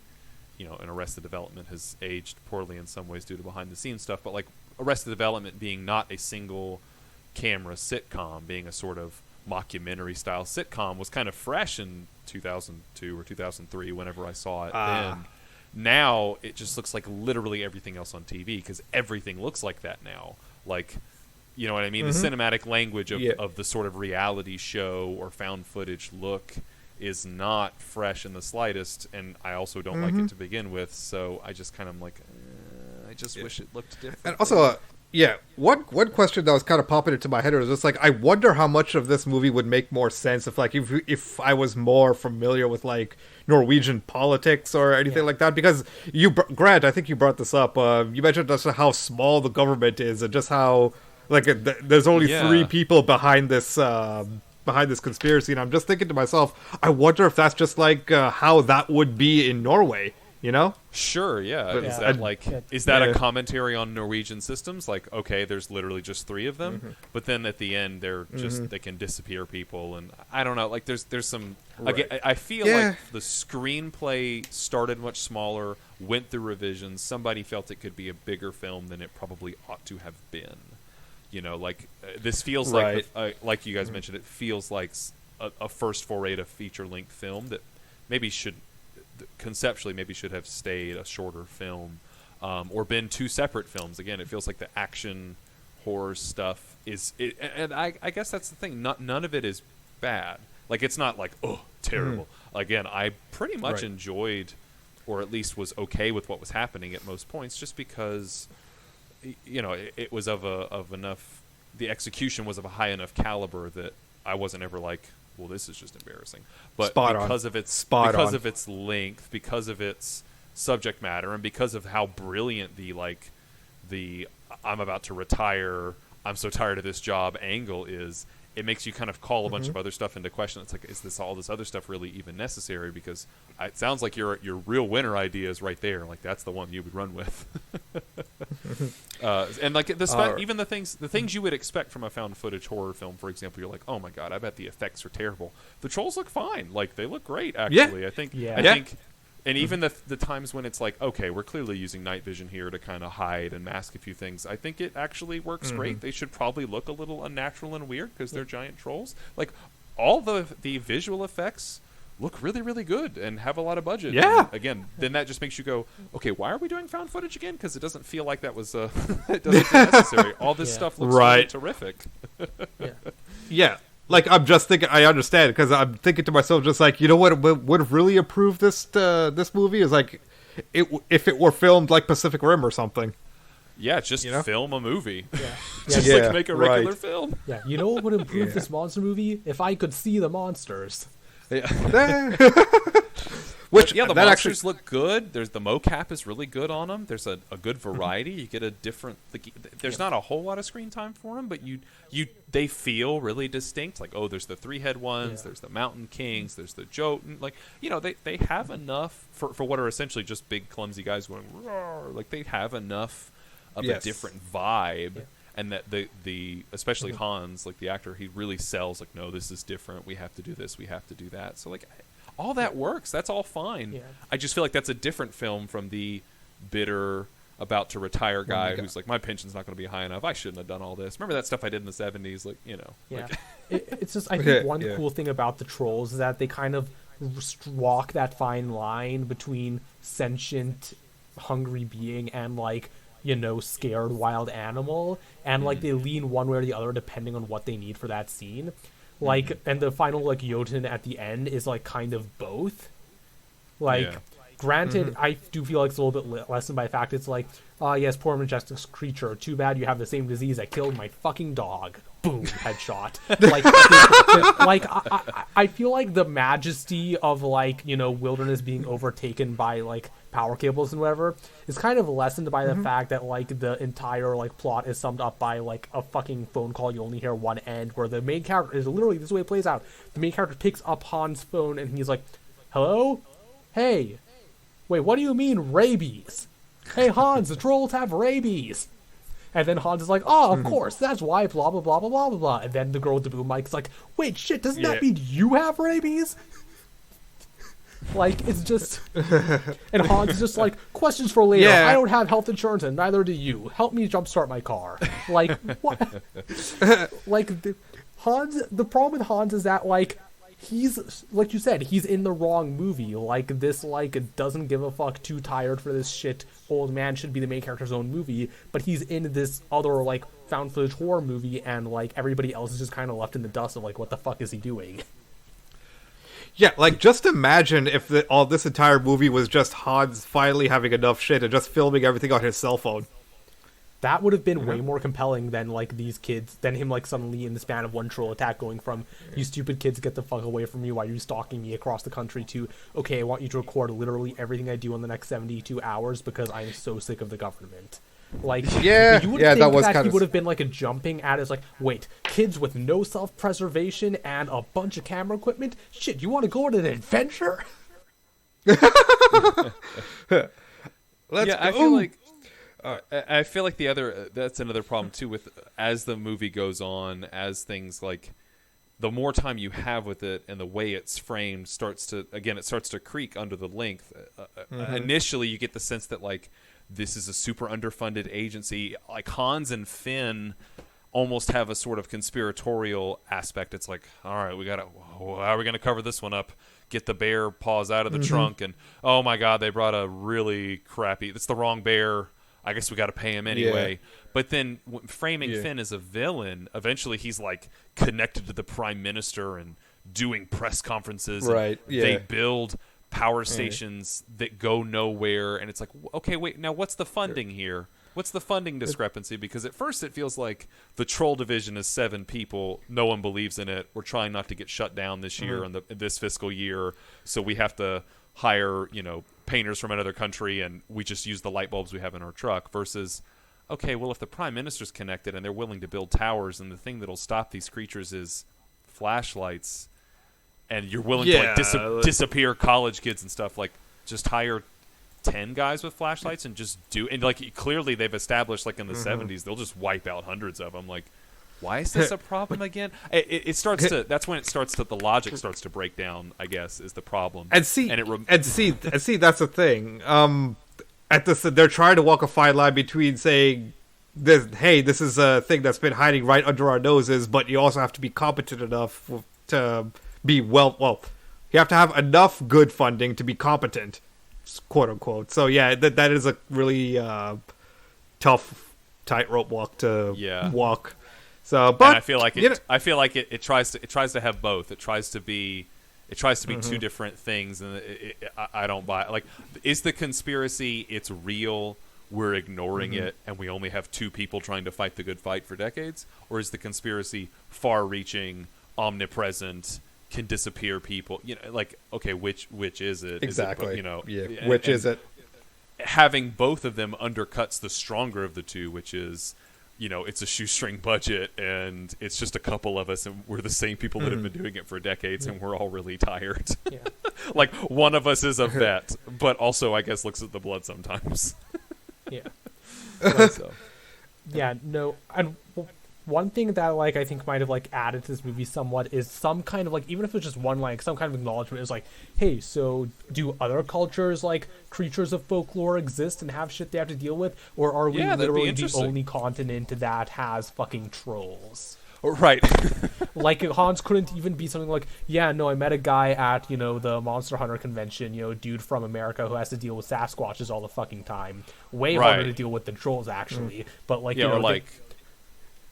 you know, an Arrested Development has aged poorly in some ways due to behind-the-scenes stuff, but, like, Arrested Development being not a single-camera sitcom, being a sort of mockumentary-style sitcom was kind of fresh in 2002 or 2003 whenever I saw it then. Now it just looks like literally everything else on TV, because everything looks like that now. Like, you know what I mean? The cinematic language of the sort of reality show or found footage look is not fresh in the slightest, and I also don't like it to begin with, so I just kind of like, I just wish it looked different. And also, one question that was kind of popping into my head was just like, I wonder how much of this movie would make more sense if I was more familiar with like Norwegian politics or anything like that. Because Grant, I think you brought this up. You mentioned just how small the government is and just how like there's only 3 people behind this conspiracy. And I'm just thinking to myself, I wonder if that's just like how that would be in Norway. You know? Sure, yeah. Is that a commentary on Norwegian systems? Like, okay, there's literally just 3 of them, but then at the end they're just they can disappear people, and I don't know. Like, there's some. Again, I feel like the screenplay started much smaller, went through revisions. Somebody felt it could be a bigger film than it probably ought to have been. You know, like this feels like you guys mentioned, it feels like a first foray to feature-length film that maybe conceptually maybe should have stayed a shorter film, or been 2 separate films. Again, it feels like the action horror stuff and I guess that's the thing. None of it is bad. Like, it's not like, oh, terrible. Again, I pretty much enjoyed, or at least was okay with what was happening at most points, just because, you know, it was of enough. The execution was of a high enough caliber that I wasn't ever like, well, this is just embarrassing. But because of its length, because of its subject matter, and because of how brilliant the I'm about to retire, I'm so tired of this job angle is, it makes you kind of call a bunch of other stuff into question. It's like, is all this other stuff really even necessary? Because it sounds like your real winner idea is right there. Like, that's the one you would run with. And like even the things you would expect from a found footage horror film, for example, you're like, oh my god, I bet the effects are terrible. The trolls look fine. Like, they look great, actually. I think. And even the times when it's like, okay, we're clearly using night vision here to kind of hide and mask a few things, I think it actually works great. They should probably look a little unnatural and weird because they're giant trolls. Like, all the visual effects look really, really good and have a lot of budget. Yeah. And again, then that just makes you go, okay, why are we doing found footage again? Because it doesn't feel like that was it doesn't feel necessary. All this stuff looks really terrific. Yeah. Like, I'm just thinking, I understand, because I'm thinking to myself, just like, you know what would have really improved this movie is like, if it were filmed like Pacific Rim or something. Yeah, just film a movie. Just like make a regular film. Yeah, you know what would improve this monster movie? If I could see the monsters. Which the monsters look good. There's the mocap is really good on them. There's a good variety. You get a different. There's not a whole lot of screen time for them, but they feel really distinct. Like, oh, there's the 3-head ones. There's the Mountain Kings. There's the Jotun. Like, you know, they have enough for what are essentially just big clumsy guys going roar. Like, they have enough of a different vibe. And that the especially Hans, like the actor, he really sells like, no, this is different. We have to do this. We have to do that. So like, all that works. That's all fine. Yeah. I just feel like that's a different film from the bitter, about to retire guy who's like, my pension's not going to be high enough. I shouldn't have done all this. Remember that stuff I did in the 70s? Like, you know. Yeah. It's just, I think one cool thing about the Trolls is that they kind of walk that fine line between sentient, hungry being and like, you know, scared wild animal, and like they lean one way or the other depending on what they need for that scene. Like, and the final like Jotun at the end is like kind of both. Like, Granted, I do feel like it's a little bit lessened by the fact it's like, yes, poor majestic creature. Too bad you have the same disease that killed my fucking dog. Boom, headshot. I feel like the majesty of like, you know, wilderness being overtaken by like power cables and whatever is kind of lessened by the fact that like the entire like plot is summed up by like a fucking phone call you only hear one end, where the main character is literally, this is the way it plays out. The main character picks up Han's phone and he's like, "Hello? Hey. Wait, what do you mean rabies? Hey Hans, the trolls have rabies." And then Hans is like, "Oh, of course, that's why, blah, blah, blah, blah, blah, blah, blah." And then the girl with the boom mic is like, "Wait, shit, doesn't that mean you have rabies?" Like, it's just... And Hans is just like, "Questions for later. Yeah. I don't have health insurance and neither do you. Help me jumpstart my car." Like, what? Like, the problem with Hans is that, like, he's, like you said, he's in the wrong movie. Like, this, like, doesn't give a fuck, too tired for this shit old man should be the main character's own movie, but he's in this other, like, found footage horror movie, and, like, everybody else is just kind of left in the dust of, like, what the fuck is he doing? Yeah, like, just imagine if all this entire movie was just Hans finally having enough shit and just filming everything on his cell phone. That would have been way more compelling than, like, these kids, than him, like, suddenly in the span of one troll attack going from, "You stupid kids, get the fuck away from me, why are you stalking me," across the country to, "Okay, I want you to record literally everything I do in the next 72 hours because I'm so sick of the government." Like, Yeah, you would yeah, think that was that kind he of... would have been, like, a jumping at is like, "Wait, kids with no self-preservation and a bunch of camera equipment? Shit, you want to go on an adventure?" Let's I go. feel like I feel like the other that's another problem too with as the movie goes on, as things like the more time you have with it and the way it's framed starts to creak under the length. Initially, you get the sense that like this is a super underfunded agency. Like Hans and Finn almost have a sort of conspiratorial aspect. It's like, all right, how are we gonna cover this one up? Get the bear paws out of the trunk, and oh my god, they brought a really crappy. It's the wrong bear. I guess we got to pay him anyway. Yeah. But then framing Finn as a villain, eventually he's like connected to the prime minister and doing press conferences. Right. And they build power stations that go nowhere. And it's like, okay, wait, now what's the funding here? What's the funding discrepancy? Because at first it feels like the troll division is 7 people. No one believes in it. We're trying not to get shut down this year in this fiscal year. So we have to hire, painters from another country, and we just use the light bulbs we have in our truck. Versus, okay, well, if the prime minister's connected and they're willing to build towers, and the thing that'll stop these creatures is flashlights, and you're willing to like disappear college kids and stuff, like just hire 10 guys with flashlights and just do. And like clearly they've established, like in the 70s, they'll just wipe out hundreds of them. Like, why is this a problem again? It starts to. That's when it starts to. The logic starts to break down, I guess, is the problem. And see, that's the thing. They're trying to walk a fine line between saying, this is a thing that's been hiding right under our noses, but you also have to be competent enough to be well. You have to have enough good funding to be competent, quote unquote. So yeah, that is a really tough tightrope walk to walk. So, but and I feel like it tries to have both. It tries to be two different things, and I don't buy it. Like, is the conspiracy? It's real. We're ignoring it, and we only have 2 people trying to fight the good fight for decades, or is the conspiracy far-reaching, omnipresent, can disappear people? Like, okay, which is it? Exactly. Is it, which is it? Having both of them undercuts the stronger of the two, which is, it's a shoestring budget, and it's just a couple of us, and we're the same people that have been doing it for decades, and we're all really tired. Yeah. Like, one of us is a vet, but also, I guess, looks at the blood sometimes. Yeah. So. Yeah, no, and one thing that, like, I think might have, like, added to this movie somewhat is some kind of, like, even if it's just one, like, some kind of acknowledgement is like, hey, so do other cultures, like, creatures of folklore exist and have shit they have to deal with? Or are we literally the only continent that has fucking trolls? Right. Like, Hans couldn't even be something like, yeah, no, I met a guy at, the Monster Hunter convention, dude from America who has to deal with Sasquatches all the fucking time. Way harder to deal with than trolls, actually. But, like, or like...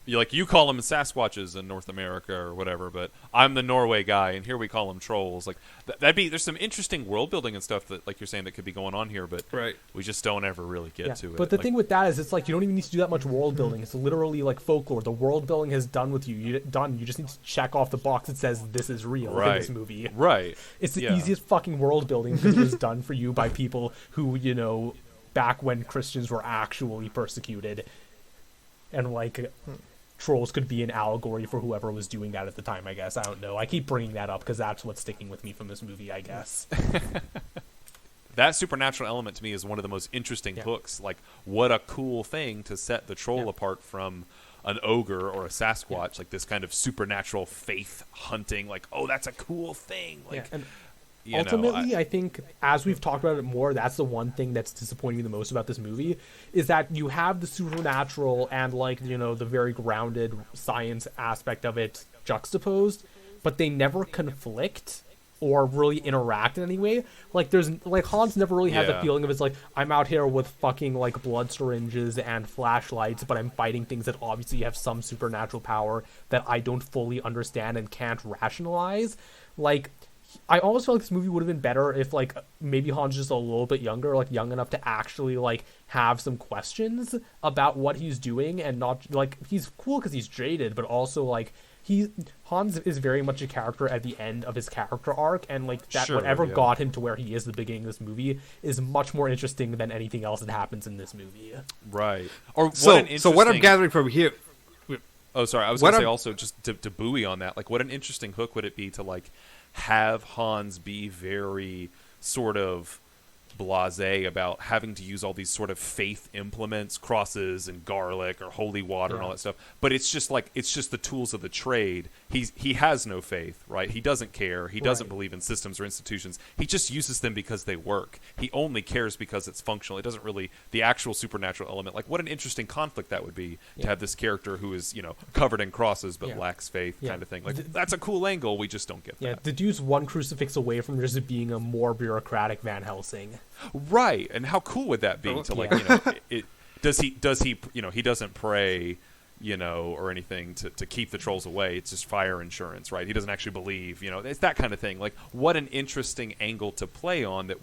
you call them Sasquatches in North America or whatever, but I'm the Norway guy, and here we call them trolls. Like there's some interesting world building and stuff that, like you're saying, that could be going on here, but we just don't ever really get to it. But the thing with that is, it's like you don't even need to do that much world building. It's literally like folklore. The world building has done with you. You just need to check off the box that says this is real in this movie. Right. It's the easiest fucking world building because it was done for you by people who, back when Christians were actually persecuted, and like. Trolls could be an allegory for whoever was doing that at the time, I guess. I don't know. I keep bringing that up because that's what's sticking with me from this movie, I guess. That supernatural element to me is one of the most interesting hooks. Like, what a cool thing to set the troll apart from an ogre or a Sasquatch. Like, this kind of supernatural faith hunting. Like, oh, that's a cool thing. Like, and ultimately, I think, as we've talked about it more, that's the one thing that's disappointing me the most about this movie, is that you have the supernatural and, like, the very grounded science aspect of it juxtaposed, but they never conflict or really interact in any way. Like, Hans never really had the feeling of, it's like, I'm out here with fucking, like, blood syringes and flashlights, but I'm fighting things that obviously have some supernatural power that I don't fully understand and can't rationalize. Like, I almost feel like this movie would have been better if, like, maybe Han's just a little bit younger, like, young enough to actually, like, have some questions about what he's doing, and not, like, he's cool because he's jaded, but also, like, Hans is very much a character at the end of his character arc, and, like, that whatever got him to where he is at the beginning of this movie is much more interesting than anything else that happens in this movie. Right. So what I'm gathering from here... Oh, sorry, I was going to say also, just to buoy on that, like, what an interesting hook would it be to, like, have Hans be very sort of blasé about having to use all these sort of faith implements, crosses and garlic or holy water and all that stuff. But it's just the tools of the trade. He has no faith, right? He doesn't care. He doesn't believe in systems or institutions. He just uses them because they work. He only cares because it's functional. It doesn't really, the actual supernatural element. Like, what an interesting conflict that would be to have this character who is, covered in crosses but lacks faith kind of thing. Like, that's a cool angle. We just don't get that. Yeah, the dude's one crucifix away from just being a more bureaucratic Van Helsing. Right, and how cool would that be to, like, does he he doesn't pray, or anything to keep the trolls away. It's just fire insurance, right? He doesn't actually believe, it's that kind of thing. Like, what an interesting angle to play on that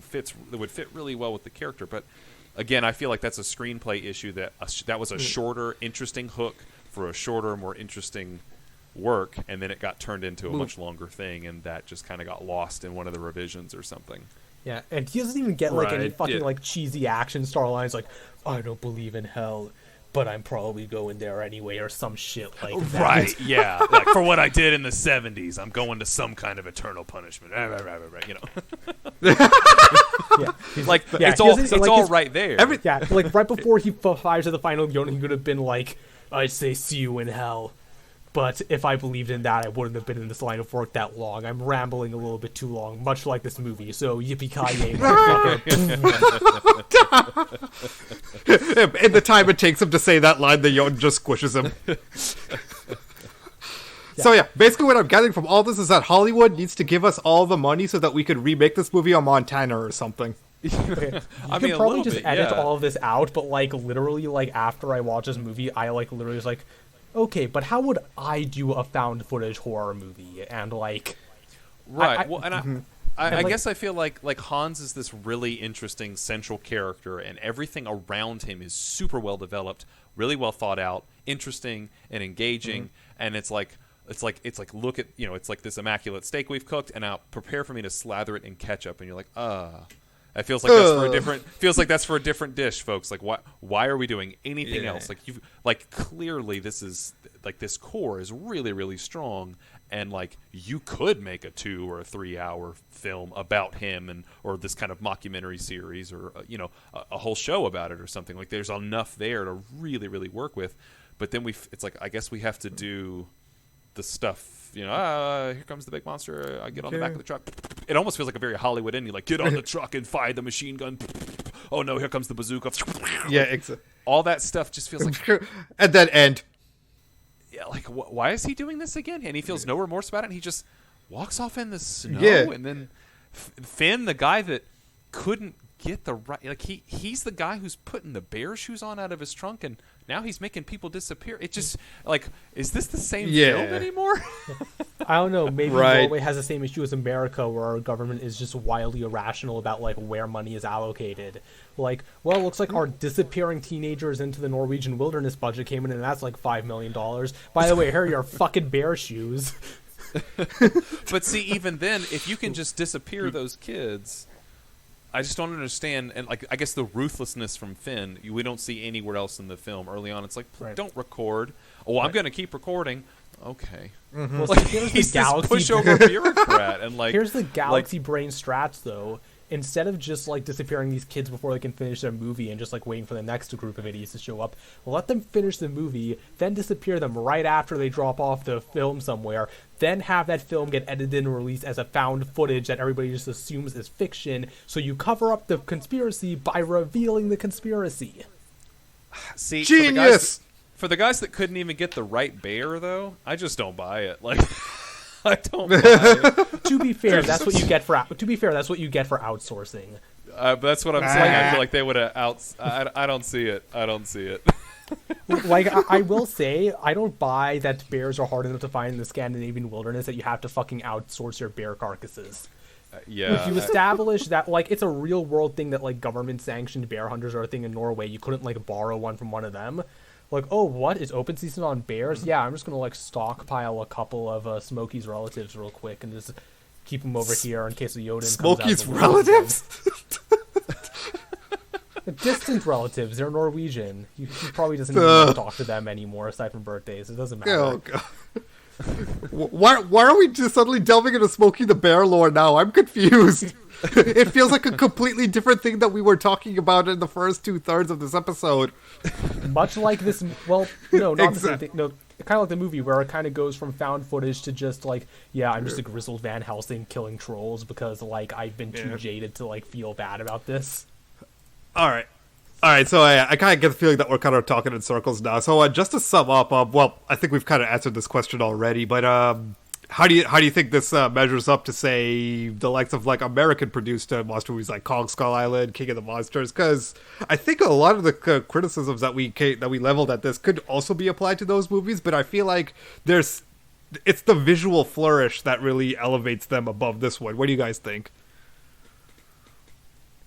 would fit really well with the character. But again, I feel like that's a screenplay issue, that was a shorter, interesting hook for a shorter, more interesting work, and then it got turned into a much longer thing, and that just kind of got lost in one of the revisions or something. Yeah, and he doesn't even get, like, any fucking, like, cheesy action star lines like, I don't believe in hell, but I'm probably going there anyway, or some shit like that. Right, yeah. Like, for what I did in the 70s, I'm going to some kind of eternal punishment. Like, it's all right there. Like, right before he fires at the final, he could have been like, I'd say see you in hell. But if I believed in that, I wouldn't have been in this line of work that long. I'm rambling a little bit too long, much like this movie. So yippee-ki-yay, motherfucker. In the time it takes him to say that line, the yawn just squishes him. So basically what I'm gathering from all this is that Hollywood needs to give us all the money so that we could remake this movie on Montana or something. Okay. You can probably just edit all of this out, but, like, literally, like, after I watch this movie, I, like, literally was like, okay, but how would I do a found footage horror movie? And, like... Right, I guess I feel like Hans is this really interesting central character, and everything around him is super well developed, really well thought out, interesting and engaging, and it's like look at, it's like this immaculate steak we've cooked, and now prepare for me to slather it in ketchup, and you're like, It feels like that's for a different dish, folks. Like, why are we doing anything else? Like, clearly this core is really, really strong, and, like, you could make a 2 or a 3 hour film about him, or this kind of mockumentary series, or a whole show about it or something. Like, there's enough there to really, really work with. But then it's like, I guess we have to do the stuff. Here comes the big monster. I get on the back of the truck. It almost feels like a very Hollywood ending. Like, get on the truck and fire the machine gun. Oh no, here comes the bazooka. Yeah, all that stuff just feels like. And then end. Yeah, like, why is he doing this again? And he feels no remorse about it. And he just walks off in the snow. Yeah. And then Finn, the guy that couldn't get the right. Like he's the guy who's putting the bear shoes on out of his trunk, and now he's making people disappear. It just like, is this the same film anymore? I don't know. Maybe Right. Norway has the same issue as America, where our government is just wildly irrational about like where money is allocated. Like, well, it looks like our disappearing teenagers into the Norwegian wilderness budget came in, and that's like $5 million. By the way, here are your fucking bear shoes. But see, even then, if you can just disappear those kids, I just don't understand. And like, I guess the ruthlessness from Finn, we don't see anywhere else in the film. Early on, it's like, Right. don't record. Oh, I'm going to keep recording. Okay. Well, Like, here's he's the this galaxy pushover bureaucrat, and like, Here's the galaxy brain strats, though. Instead of just like disappearing these kids before they can finish their movie and just like waiting for the next group of idiots to show up, let them finish the movie, then disappear them right after they drop off the film somewhere, then have that film get edited and released as a found footage that everybody just assumes is fiction, so you cover up the conspiracy by revealing the conspiracy. see, Genius! For the guys that couldn't even get the right bear, though, I just don't buy it. Like, I don't buy it. To be fair, that's what you get for outsourcing. But that's what I'm saying. I feel like they would have I don't see it. I don't see it. Like, I will say, I don't buy that bears are hard enough to find in the Scandinavian wilderness that you have to fucking outsource your bear carcasses. Yeah. If you establish that, like, it's a real world thing that, like, government sanctioned bear hunters are a thing in Norway, you couldn't, like, borrow one from one of them. Like, oh, what? Is open season on bears? Yeah, I'm just gonna, like, stockpile a couple of Smokey's relatives real quick and just keep them over here in case the Yoden Smokey's comes out. relatives? Distant relatives. They're Norwegian. He probably doesn't even talk to them anymore aside from birthdays. It doesn't matter. Oh, God. Why are we just suddenly delving into Smokey the Bear lore now? I'm confused. It feels like a completely different thing that we were talking about in the first 2/3 of this episode. Much like this, well, no, not the same thing. No, kind of like the movie where it kind of goes from found footage to just like, yeah, I'm just a grizzled Van Helsing killing trolls because like I've been too jaded to like feel bad about this. All right, so I kind of get the feeling that we're kind of talking in circles now. So just to sum up, well, I think we've kind of answered this question already, but how do you think this measures up to, say, the likes of like American-produced monster movies like Kong Skull Island, King of the Monsters? Because I think a lot of the criticisms that we leveled at this could also be applied to those movies, but I feel like it's the visual flourish that really elevates them above this one. What do you guys think?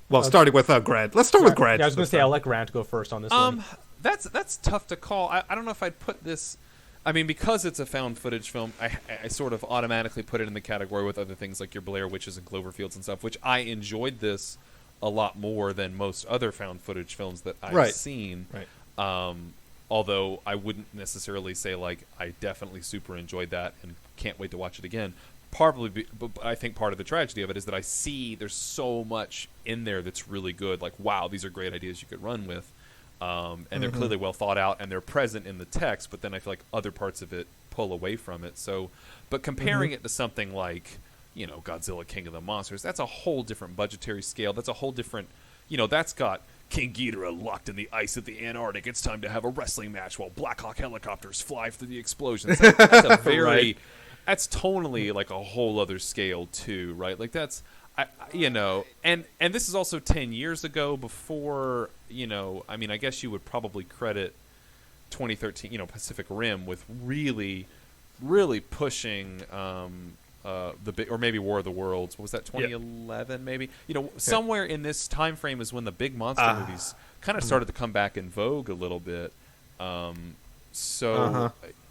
Well, starting with Grant. Let's start with Grant. Yeah, I was going to say, I'll let Grant go first on this one. That's tough to call. I don't know if I'd put this... I mean, because it's a found footage film, I sort of automatically put it in the category with other things like your Blair Witches and Cloverfields and stuff, which I enjoyed this a lot more than most other found footage films that I've seen. Right. Although I wouldn't necessarily say, like, I definitely super enjoyed that and can't wait to watch it again. But I think part of the tragedy of it is that I see there's so much in there that's really good. Like, wow, these are great ideas you could run with. And they're clearly well thought out and they're present in the text, but then I feel like other parts of it pull away from it. So, but comparing it to something like, you know, Godzilla King of the Monsters, that's a whole different budgetary scale. That's a whole different, you know, that's got King Ghidorah locked in the ice at the Antarctic. It's time to have a wrestling match while Black Hawk helicopters fly through the explosions. That's a very... That's tonally like a whole other scale too, right? Like that's, you know, and this is also 10 years ago before, you know, I mean, I guess you would probably credit 2013, you know, Pacific Rim with really, really pushing the big, or maybe War of the Worlds. What was that, 2011 maybe? You know, somewhere in this time frame is when the big monster movies kind of started to come back in vogue a little bit.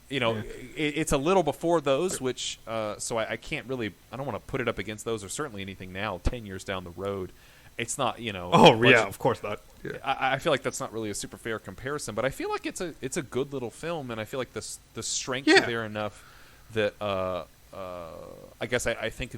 You know, it's a little before those, which, so I can't really, I don't want to put it up against those or certainly anything now, 10 years down the road. It's not, you know. Oh, yeah, of course not. Yeah. I feel like that's not really a super fair comparison, but I feel like it's a good little film, and I feel like the strengths are there enough that, I guess I think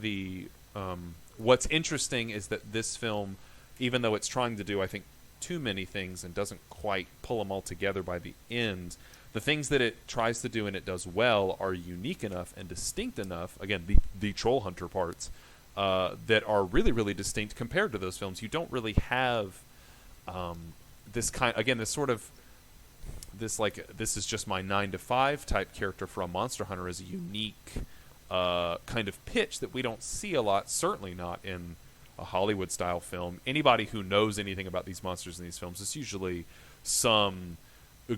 what's interesting is that this film, even though it's trying to do, I think, too many things and doesn't quite pull them all together by the end, the things that it tries to do and it does well are unique enough and distinct enough, again, the Trollhunter parts, that are really, really distinct compared to those films. You don't really have this kind, again, this sort of, this is just my 9 to 5 type character for a Monster Hunter is a unique kind of pitch that we don't see a lot, certainly not in a Hollywood style film, anybody who knows anything about these monsters in these films, is usually some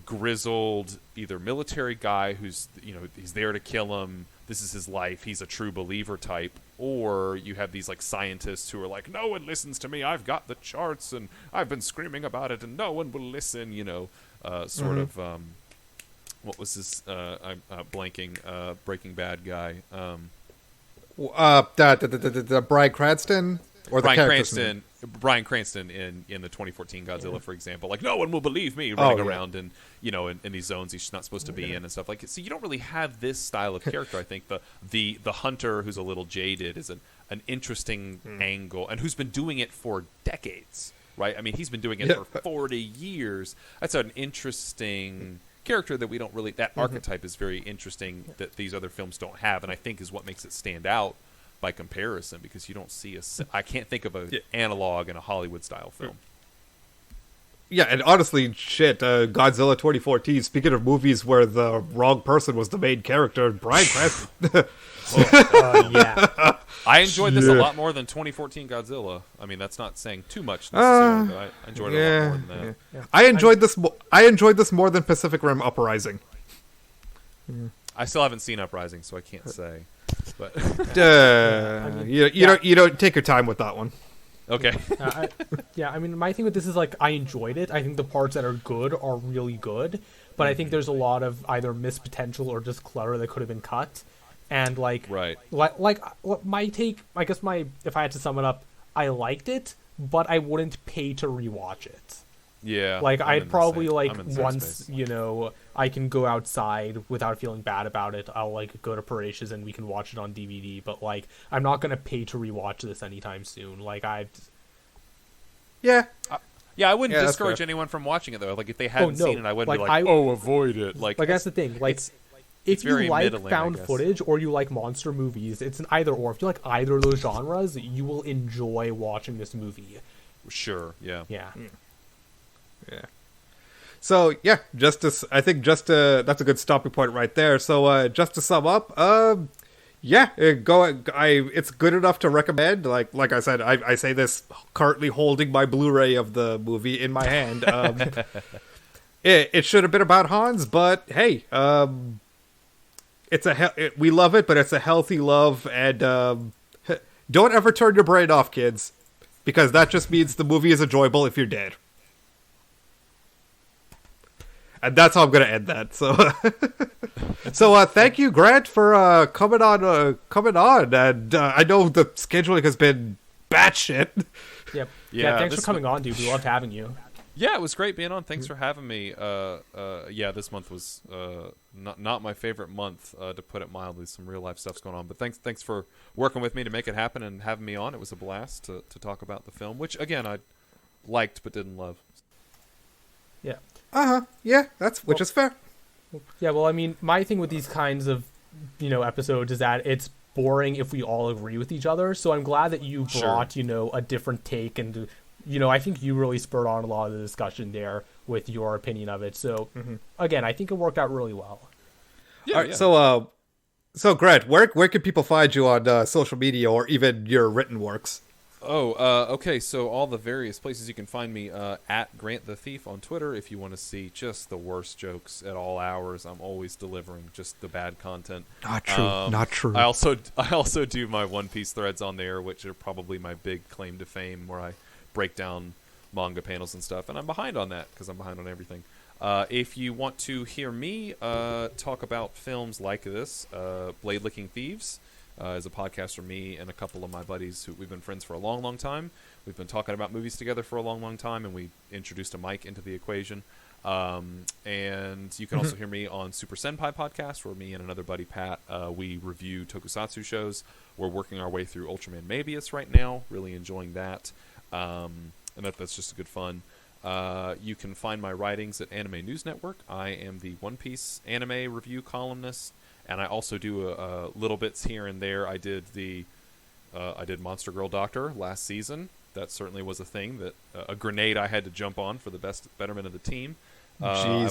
grizzled either military guy who's, he's there to kill him, this is his life, he's a true believer type, or you have these like scientists who are like, no one listens to me, I've got the charts and I've been screaming about it and no one will listen, sort of what was this I'm blanking Breaking Bad guy, the Bryan Cranston or the Bryan Cranston in the 2014 Godzilla, for example, like no one will believe me running around and in these zones he's not supposed to be in and stuff like it. So you don't really have this style of character. I think the hunter who's a little jaded is an interesting angle, and who's been doing it for decades, right? I mean, he's been doing it for 40 years. That's an interesting character that we don't really. That archetype is very interesting that these other films don't have, and I think is what makes it stand out by comparison, because you don't see I can't think of an analog in a Hollywood style film. Yeah, and honestly, Godzilla 2014, speaking of movies where the wrong person was the main character, Bryan Cranston. I enjoyed this a lot more than 2014 Godzilla. I mean, that's not saying too much necessarily, but I enjoyed it a lot more than that. Yeah. I enjoyed this more than Pacific Rim Uprising. I still haven't seen Uprising, so I can't say. But you don't take your time with that one. Okay. I mean, my thing with this is like I enjoyed it. I think the parts that are good are really good, but I think there's a lot of either missed potential or just clutter that could have been cut. And like my take, I guess if I had to sum it up, I liked it, but I wouldn't pay to rewatch it. Yeah. Like I'd probably once I can go outside without feeling bad about it, I'll like go to Paratia's and we can watch it on DVD. But like I'm not gonna pay to rewatch this anytime soon. Like I wouldn't discourage anyone from watching it though. Like if they hadn't seen it, I wouldn't be like, avoid it. Like that's the thing. Like if you like found footage or you like monster movies, it's an either or. If you like either of those genres, you will enjoy watching this movie. Sure. Yeah. Yeah. Yeah. So that's a good stopping point right there. So just to sum up, it's good enough to recommend. Like I said, I say this currently holding my Blu-ray of the movie in my hand. It should have been about Hans, but hey, we love it, but it's a healthy love, and don't ever turn your brain off, kids, because that just means the movie is enjoyable if you're dead. And that's how I'm going to end that. So, thank you, Grant, for coming on. And I know the scheduling has been batshit. Yep. Yeah. Thanks for coming on, dude. We loved having you. Yeah, it was great being on. Thanks for having me. This month was not my favorite month, to put it mildly. Some real life stuff's going on, but thanks for working with me to make it happen and having me on. It was a blast to talk about the film, which again I liked but didn't love. Yeah. Yeah, which is fair. Yeah, well, I mean, my thing with these kinds of, episodes is that it's boring if we all agree with each other. So I'm glad that you brought, a different take, and, I think you really spurred on a lot of the discussion there with your opinion of it. So, again, I think it worked out really well. Yeah, all right, so Grant, where can people find you on social media or even your written works? Okay, so all the various places you can find me, at Grant the Thief on Twitter if you want to see just the worst jokes at all hours. I'm always delivering just the bad content. Not true. I also do my One Piece threads on there, which are probably my big claim to fame, where I break down manga panels and stuff, and I'm behind on that because I'm behind on everything. If you want to hear me talk about films like this, Blade Licking Thieves is a podcast from me and a couple of my buddies who we've been friends for a long, long time. We've been talking about movies together for a long, long time, and we introduced a mic into the equation. And you can also hear me on Super Senpai podcast, where me and another buddy, Pat, we review tokusatsu shows. We're working our way through Ultraman Mabius right now, really enjoying that. And that's just good fun. You can find my writings at Anime News Network. I am the One Piece anime review columnist, and I also do little bits here and there. I did Monster Girl Doctor last season. That certainly was a thing, that a grenade I had to jump on for the betterment of the team. I'm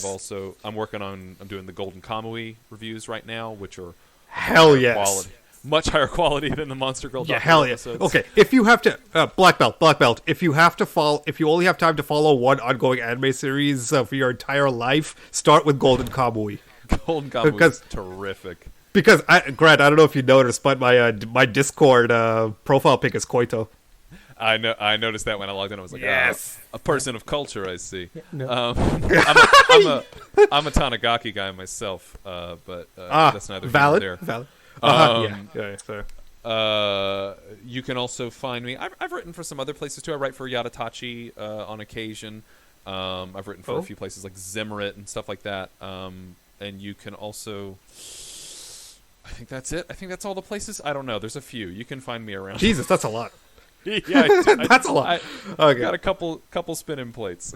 doing the Golden Kamui reviews right now, which are hell yes. much higher quality than the Monster Girl. Yeah, hell yeah. Episodes. Okay, if you have to black belt. If you have to follow, if you only have time to follow one ongoing anime series for your entire life, start with Golden Kamuy. Golden Kamuy is terrific. Because Grant, I don't know if you noticed, but my Discord profile pic is Koito. I know. I noticed that when I logged in. I was like, yes, a person of culture. I see. Yeah, no. I'm a Tanigaki guy myself, but that's neither valid. here nor there. Valid. Yeah. Sorry. You can also find me. I've written for some other places too. I write for Yadatachi on occasion. I've written for a few places like Zimmerit and stuff like that. And you can also. I think that's it. I think that's all the places. I don't know. There's a few. You can find me around. Jesus, that's a lot. Yeah, that's a lot. I got a couple spin-in plates.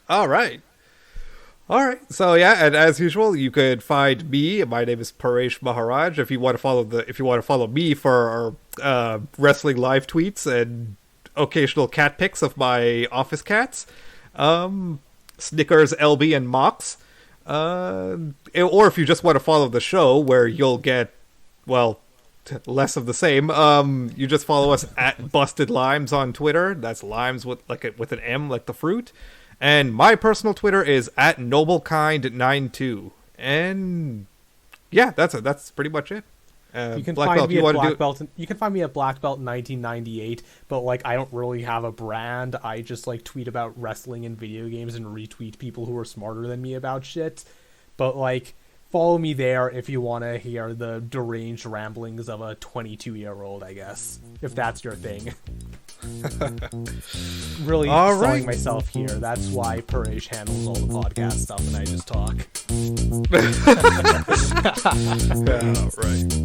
All right. So yeah, and as usual, you could find me. My name is Paresh Maharaj. If you want to follow me for our wrestling live tweets and occasional cat pics of my office cats, Snickers, LB, and Mox. Or if you just want to follow the show, where you'll get, well, less of the same. You just follow us at Busted Limes on Twitter. That's limes with an M, like the fruit. And my personal Twitter is at NobleKind92. And yeah, that's pretty much it. You can find me at Black Belt. You can find me at Black Belt 1998. But like, I don't really have a brand. I just like tweet about wrestling and video games and retweet people who are smarter than me about shit. But like, follow me there if you want to hear the deranged ramblings of a 22-year-old, I guess, if that's your thing. Really selling myself here. That's why Paresh handles all the podcast stuff and I just talk. All right.